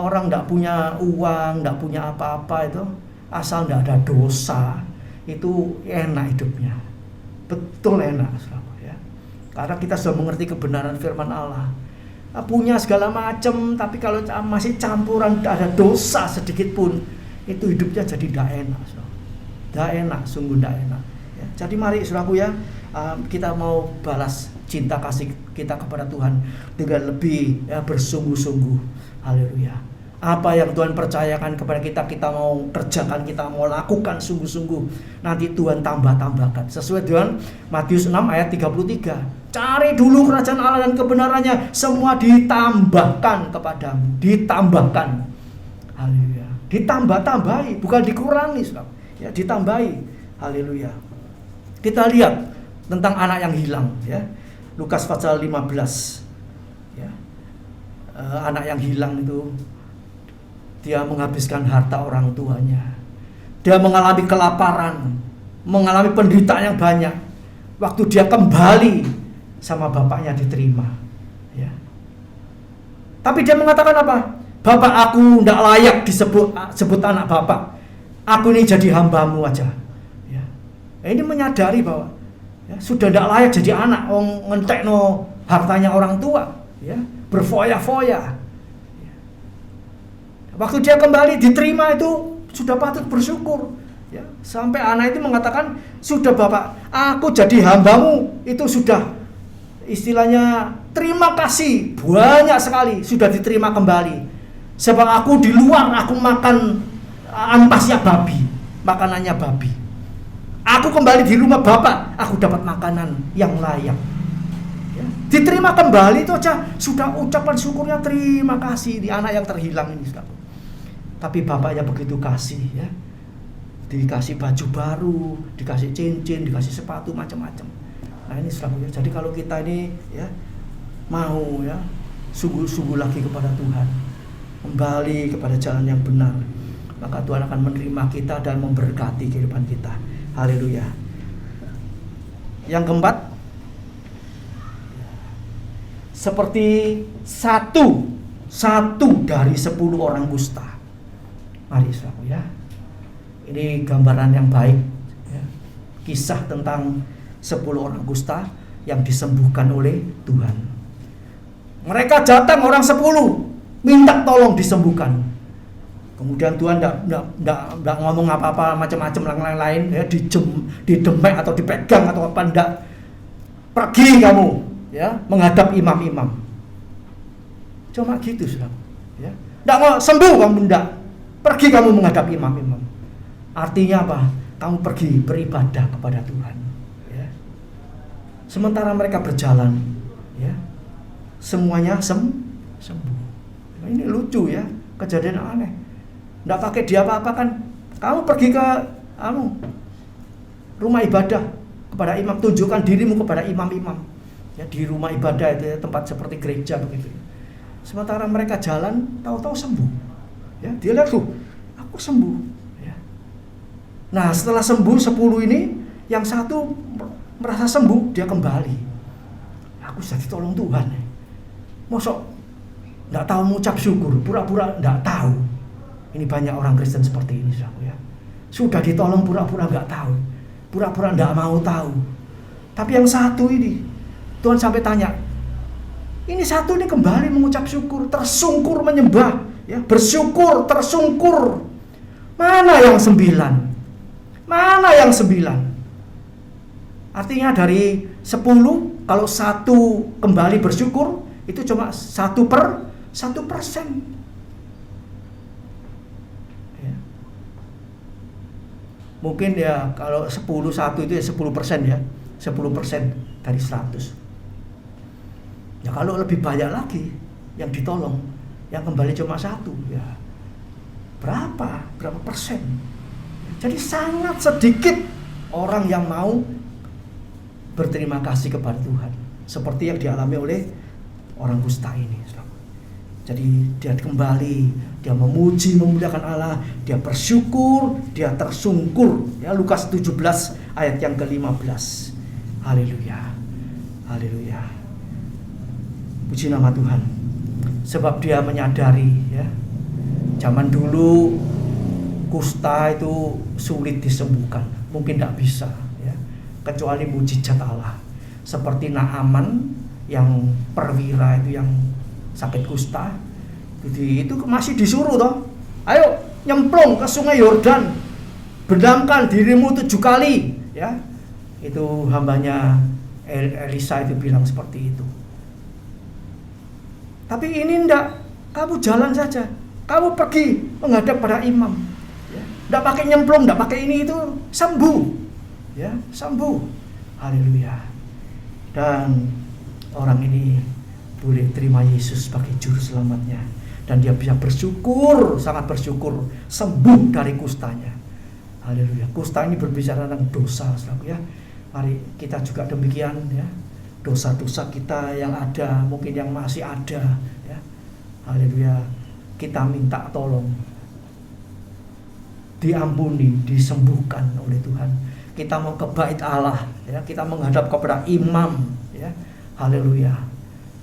orang tidak punya uang, tidak punya apa-apa itu, asal tidak ada dosa, itu enak hidupnya, betul enak, ya. Karena kita sudah mengerti kebenaran firman Allah. Punya segala macam, tapi kalau masih campuran ada dosa sedikit pun, itu hidupnya jadi tidak enak, tidak enak, sungguh tidak enak. Ya. Jadi mari saudaraku ya, kita mau balas cinta kasih kita kepada Tuhan dengan lebih ya, bersungguh-sungguh. Haleluya. Apa yang Tuhan percayakan kepada kita, kita mau kerjakan, kita mau lakukan sungguh-sungguh. Nanti Tuhan tambah-tambahkan. Sesuai dengan Matius 6 ayat 33. Cari dulu kerajaan Allah dan kebenarannya, semua ditambahkan kepadamu. Ditambahkan. Haleluya. Ditambah-tambahi, bukan dikurangi, saudara. Ya, ditambahi. Haleluya. Kita lihat tentang anak yang hilang, ya. Lukas pasal 15. Ya. Anak yang hilang itu dia menghabiskan harta orang tuanya. Dia mengalami kelaparan, mengalami penderitaan yang banyak. Waktu dia kembali sama bapaknya diterima, ya. Tapi dia mengatakan apa? Bapak, aku tidak layak disebut anak bapak. Aku ini jadi hambamu aja. Ya. Ini menyadari bahwa ya, sudah tidak layak jadi anak. Ngentekno hartanya orang tua, ya, berfoya-foya. Ya. Waktu dia kembali diterima itu sudah patut bersyukur. Ya. Sampai anak itu mengatakan, sudah bapak, aku jadi hambamu itu sudah, istilahnya terima kasih banyak sekali, sudah diterima kembali. Sebab aku di luar aku makan ampasnya babi, makanannya babi. Aku kembali di rumah bapak, aku dapat makanan yang layak. Ya, diterima kembali itu aja sudah ucapan syukurnya, terima kasih di anak yang terhilang ini, saudara. Tapi bapaknya begitu kasih, ya, dikasih baju baru, dikasih cincin, dikasih sepatu, macam-macam. Nah ini saudara, ya. Jadi kalau kita ini ya mau ya sungguh-sungguh lagi kepada Tuhan, kembali kepada jalan yang benar, maka Tuhan akan menerima kita dan memberkati kehidupan kita. Haleluya. Yang keempat, seperti satu dari 10 orang kusta. Mari saudara, ya. Ini gambaran yang baik, ya. Kisah tentang 10 orang kusta yang disembuhkan oleh Tuhan. Mereka datang orang 10 minta tolong disembuhkan. Kemudian Tuhan tidak ngomong apa-apa macam-macam lain-lain, ya, didemek atau dipegang atau apa, enggak. Pergi kamu, ya, menghadap imam-imam. Cuma gitu, saudara. Ya. Enggak mau sembuh kamu, enggak. Pergi kamu menghadap imam-imam. Artinya apa? Kamu pergi beribadah kepada Tuhan. Ya. Sementara mereka berjalan, ya, semuanya sembuh. Ini lucu, ya, kejadian aneh. Nggak pakai dia apa-apakan. Kamu pergi ke rumah ibadah kepada imam, tunjukkan dirimu kepada imam-imam. Ya, di rumah ibadah itu, ya, tempat seperti gereja begitu. Sementara mereka jalan, tahu-tahu sembuh. Ya, dia lihat, aku sembuh. Ya. Nah, setelah sembuh 10 ini, yang satu merasa sembuh, dia kembali. Aku sudah ditolong Tuhan. Mosok nggak tahu mengucap syukur, pura-pura nggak tahu. Ini banyak orang Kristen seperti ini, saudara, ya. Sudah ditolong pura-pura nggak tahu, pura-pura nggak mau tahu. Tapi yang satu ini, Tuhan sampai tanya, ini satu ini kembali mengucap syukur, tersungkur menyembah, ya, bersyukur, tersungkur. Mana yang 9? Mana yang 9? Artinya dari 10, kalau satu kembali bersyukur, itu cuma 1%. Ya. Mungkin ya kalau 1 itu ya 10% ya, 10% dari 100. Ya kalau lebih banyak lagi yang ditolong, yang kembali cuma 1, ya berapa persen? Jadi sangat sedikit orang yang mau berterima kasih kepada Tuhan, seperti yang dialami oleh orang kusta ini. Jadi dia kembali, dia memuji, memuliakan Allah, dia bersyukur, dia tersungkur. Ya, Lukas 17 ayat yang ke-15. Haleluya. Haleluya. Puji nama Tuhan. Sebab dia menyadari, ya, zaman dulu kusta itu sulit disembuhkan, mungkin tidak bisa, ya, kecuali mujizat Allah. Seperti Naaman yang perwira itu yang sakit kusta, itu masih disuruh toh, ayo nyemplung ke sungai Yordan, benamkan dirimu 7 kali, ya. Itu hambanya Elisa itu bilang seperti itu. Tapi ini enggak, kamu jalan saja, kamu pergi menghadap pada imam, ya. Enggak pakai nyemplung, enggak pakai ini, itu sembuh, ya, sembuh. Haleluya. Dan orang ini boleh terima Yesus sebagai juru selamatnya, dan dia bisa bersyukur, sangat bersyukur, sembuh dari kustanya. Haleluya. Kusta ini berbicara tentang dosa, saudara, ya. Mari kita juga demikian, ya. Dosa-dosa kita yang ada, mungkin yang masih ada, ya. Haleluya. Kita minta tolong diampuni, disembuhkan oleh Tuhan. Kita mau ke bait Allah, ya. Kita menghadap kepada imam, ya. Haleluya.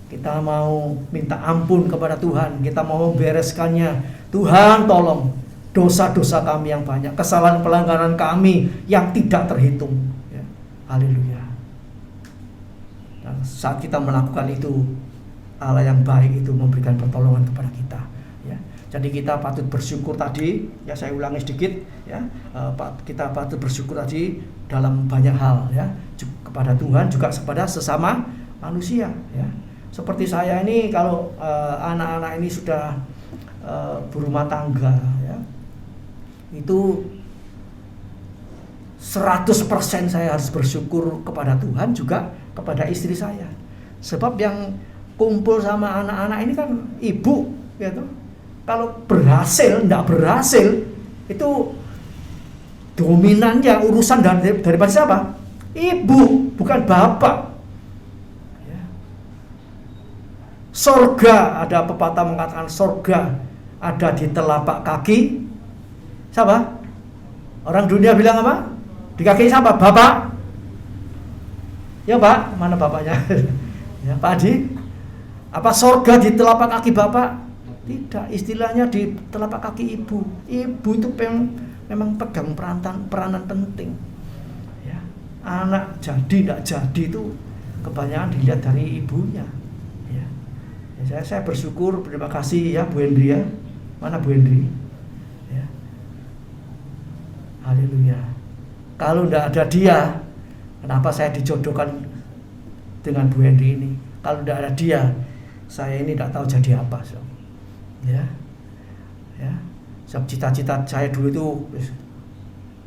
Kita mau minta ampun kepada Tuhan, kita mau membereskannya. Tuhan tolong dosa-dosa kami yang banyak, kesalahan pelanggaran kami yang tidak terhitung. Ya. Haleluya. Dan saat kita melakukan itu, Allah yang baik itu memberikan pertolongan kepada kita. Ya. Jadi kita patut bersyukur tadi, ya saya ulangi sedikit, ya kita patut bersyukur tadi dalam banyak hal, ya kepada Tuhan juga kepada sesama manusia. Ya. Seperti saya ini kalau anak-anak ini sudah berumah tangga, ya, itu 100% saya harus bersyukur kepada Tuhan juga kepada istri saya. Sebab yang kumpul sama anak-anak ini kan ibu, gitu. Kalau berhasil, enggak berhasil, itu dominannya urusan daripada siapa? Ibu, bukan bapak. Ya. Sorga, ada pepatah mengatakan sorga ada di telapak kaki siapa? Orang dunia bilang apa? Di kaki siapa? Bapak. Ya Pak, mana bapaknya? Ya Pak Adi. Apa sorga di telapak kaki bapak? Tidak, istilahnya di telapak kaki ibu. Ibu itu memang pegang peranan penting. Ya. Anak jadi tidak jadi itu kebanyakan dilihat dari ibunya. Ya. Ya, saya bersyukur, terima kasih ya Bu Hendri ya. Mana Bu Hendri? Ya. Haleluya. Kalau tidak ada dia, kenapa saya dijodohkan dengan Bu Hendri ini? Kalau tidak ada dia, saya ini tidak tahu jadi apa. So. Ya, ya. Sebab cita-cita saya dulu itu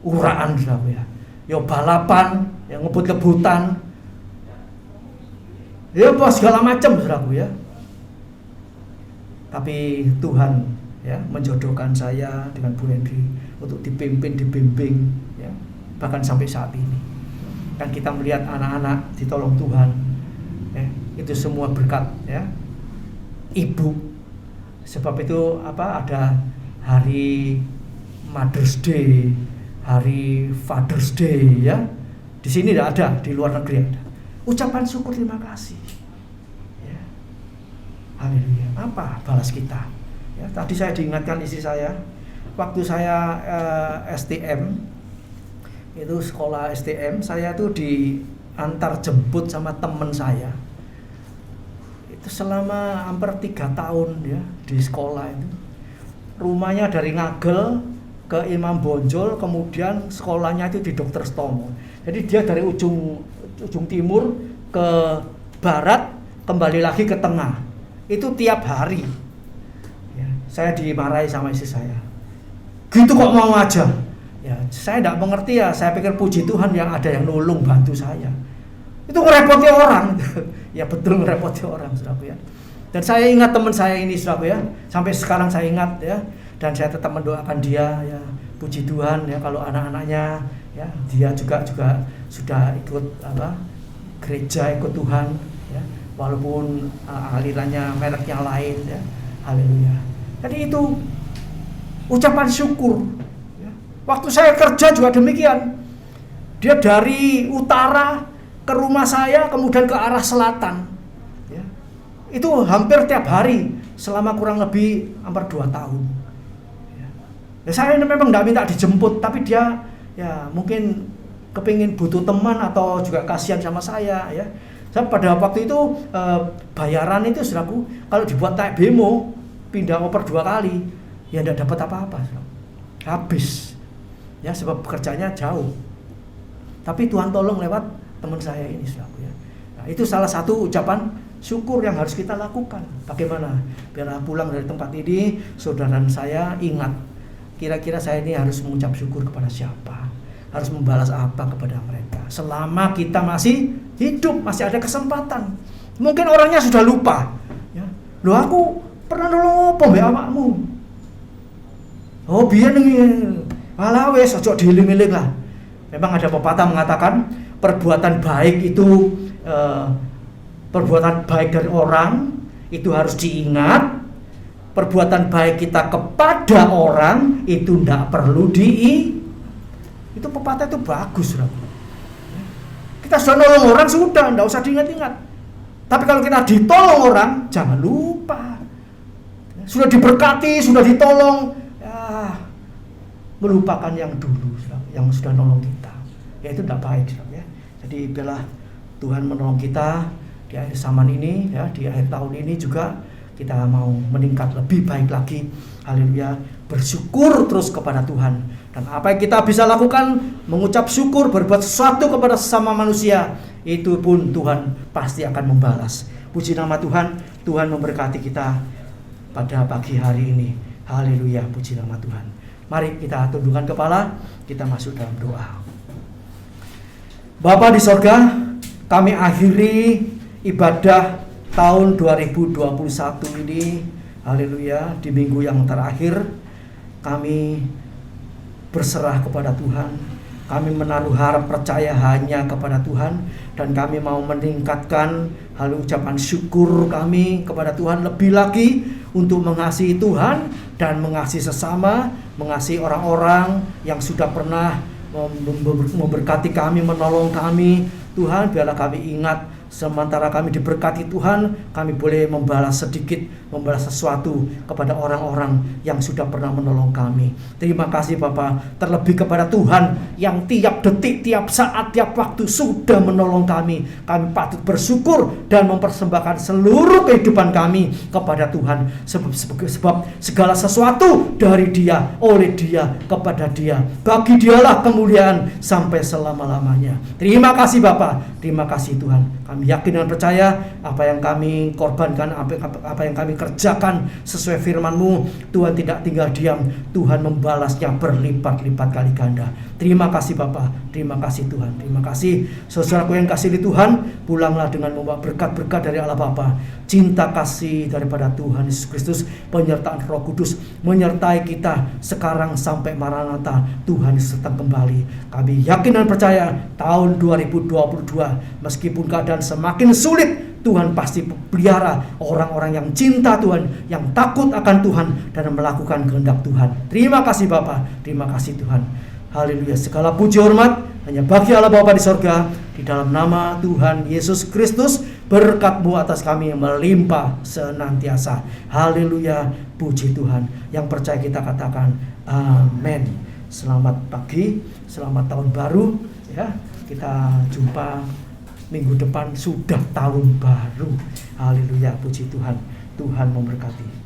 uraan, saudara ya. Yo balapan, yang ngebut-ngebutan, ya segala macam, saudara ya. Tapi Tuhan ya menjodohkan saya dengan Bu Hendri untuk dibimbing, ya, bahkan sampai saat ini. Dan kita melihat anak-anak ditolong Tuhan, ya, itu semua berkat ya ibu. Sebab itu ada hari Mother's Day, hari Father's Day ya. Di sini tidak ada, di luar negeri ada. Ucapan syukur terima kasih. Ya. Haleluya. Apa balas kita? Ya, tadi saya diingatkan istri saya, waktu saya STM, itu sekolah STM, saya tuh diantar jemput sama teman saya. Selama hampir 3 tahun ya di sekolah itu, rumahnya dari Ngagel ke Imam Bonjol, kemudian sekolahnya itu di Dr. Stomo. Jadi dia dari ujung timur ke barat, kembali lagi ke tengah. Itu tiap hari. Ya, saya dimarahi sama istri saya. Gitu kok mau aja? Ya, saya tidak mengerti ya. Saya pikir puji Tuhan yang ada yang nolong bantu saya. Itu ngerepoti orang. Ya betul ngerepoti orang, saudara ya. Dan saya ingat teman saya ini, saudara ya. Sampai sekarang saya ingat ya. Dan saya tetap mendoakan dia ya. Puji Tuhan ya, kalau anak-anaknya ya, dia juga sudah ikut gereja, ikut Tuhan ya. Walaupun alirannya mereknya lain ya. Haleluya. Jadi itu ucapan syukur ya. Waktu saya kerja juga demikian. Dia dari utara ke rumah saya, kemudian ke arah selatan ya. Itu hampir tiap hari selama kurang lebih hampir 2 tahun ya. Ya, saya memang tidak minta dijemput, tapi dia ya mungkin kepingin butuh teman atau juga kasihan sama saya ya. Saya pada waktu itu bayaran itu saudaraku, kalau dibuat naik bemo pindah oper 2 kali ya tidak dapat apa-apa, saudara. Habis ya, sebab pekerjaannya jauh. Tapi Tuhan tolong lewat teman saya ini, saudara ya. Nah, itu salah satu ucapan syukur yang harus kita lakukan. Bagaimana? Biar pulang dari tempat ini, saudara saya ingat, kira-kira saya ini harus mengucap syukur kepada siapa? Harus membalas apa kepada mereka? Selama kita masih hidup, masih ada kesempatan. Mungkin orangnya sudah lupa. Ya. Loh, aku pernah nolong apa mbak awakmu? Oh biar nih, alah wes ojo dieling-eling lah. Memang ada pepatah mengatakan perbuatan baik itu perbuatan baik dari orang itu harus diingat. Perbuatan baik kita kepada orang itu tidak perlu itu pepatah itu bagus, saudara. Kita sudah nolong orang sudah, tidak usah diingat-ingat. Tapi kalau kita ditolong orang, jangan lupa. Sudah diberkati, sudah ditolong, ya, melupakan yang dulu, yang sudah nolong kita. Ya itu tidak baik, ya. Jadi biarlah Tuhan menolong kita di akhir zaman ini, ya, di akhir tahun ini juga kita mau meningkat lebih baik lagi. Haleluya, bersyukur terus kepada Tuhan. Dan apa yang kita bisa lakukan, mengucap syukur, berbuat sesuatu kepada sesama manusia, itu pun Tuhan pasti akan membalas. Puji nama Tuhan, Tuhan memberkati kita pada pagi hari ini. Haleluya, puji nama Tuhan. Mari kita tundukkan kepala, kita masuk dalam doa. Bapa di sorga, kami akhiri ibadah tahun 2021 ini, haleluya, di minggu yang terakhir kami berserah kepada Tuhan. Kami menaruh harap percaya hanya kepada Tuhan, dan kami mau meningkatkan hal ucapan syukur kami kepada Tuhan lebih lagi untuk mengasihi Tuhan dan mengasihi sesama, mengasihi orang-orang yang sudah pernah memberkati kami, menolong kami. Tuhan, biarlah kami ingat, sementara kami diberkati Tuhan, kami boleh membalas sedikit, membalas sesuatu kepada orang-orang yang sudah pernah menolong kami. Terima kasih Bapa, terlebih kepada Tuhan yang tiap detik, tiap saat, tiap waktu sudah menolong kami. Kami patut bersyukur dan mempersembahkan seluruh kehidupan kami kepada Tuhan. Sebab segala sesuatu dari Dia, oleh Dia, kepada Dia. Bagi Dialah kemuliaan sampai selama-lamanya. Terima kasih Bapa, terima kasih Tuhan. Kami yakin dan percaya apa yang kami korbankan, apa yang kami kerjakan sesuai firman-Mu, Tuhan tidak tinggal diam. Tuhan membalasnya berlipat-lipat kali ganda. Terima kasih Bapa, terima kasih Tuhan, terima kasih. Saudaraku yang kasih di Tuhan, pulanglah dengan membawa berkat-berkat dari Allah Bapa, cinta kasih daripada Tuhan Yesus Kristus, penyertaan Roh Kudus menyertai kita sekarang sampai Maranatha, Tuhan Yesus datang kembali. Kami yakin dan percaya tahun 2022 meskipun keadaan semakin sulit, Tuhan pasti pelihara orang-orang yang cinta Tuhan, yang takut akan Tuhan dan melakukan kehendak Tuhan. Terima kasih Bapa, terima kasih Tuhan. Haleluya, segala puji hormat hanya bagi Allah Bapa di sorga, di dalam nama Tuhan Yesus Kristus. Berkat-Mu atas kami yang melimpah senantiasa. Haleluya, puji Tuhan. Yang percaya kita katakan amin. Selamat pagi, selamat tahun baru, ya. Kita jumpa minggu depan, sudah tahun baru. Haleluya, puji Tuhan. Tuhan memberkati.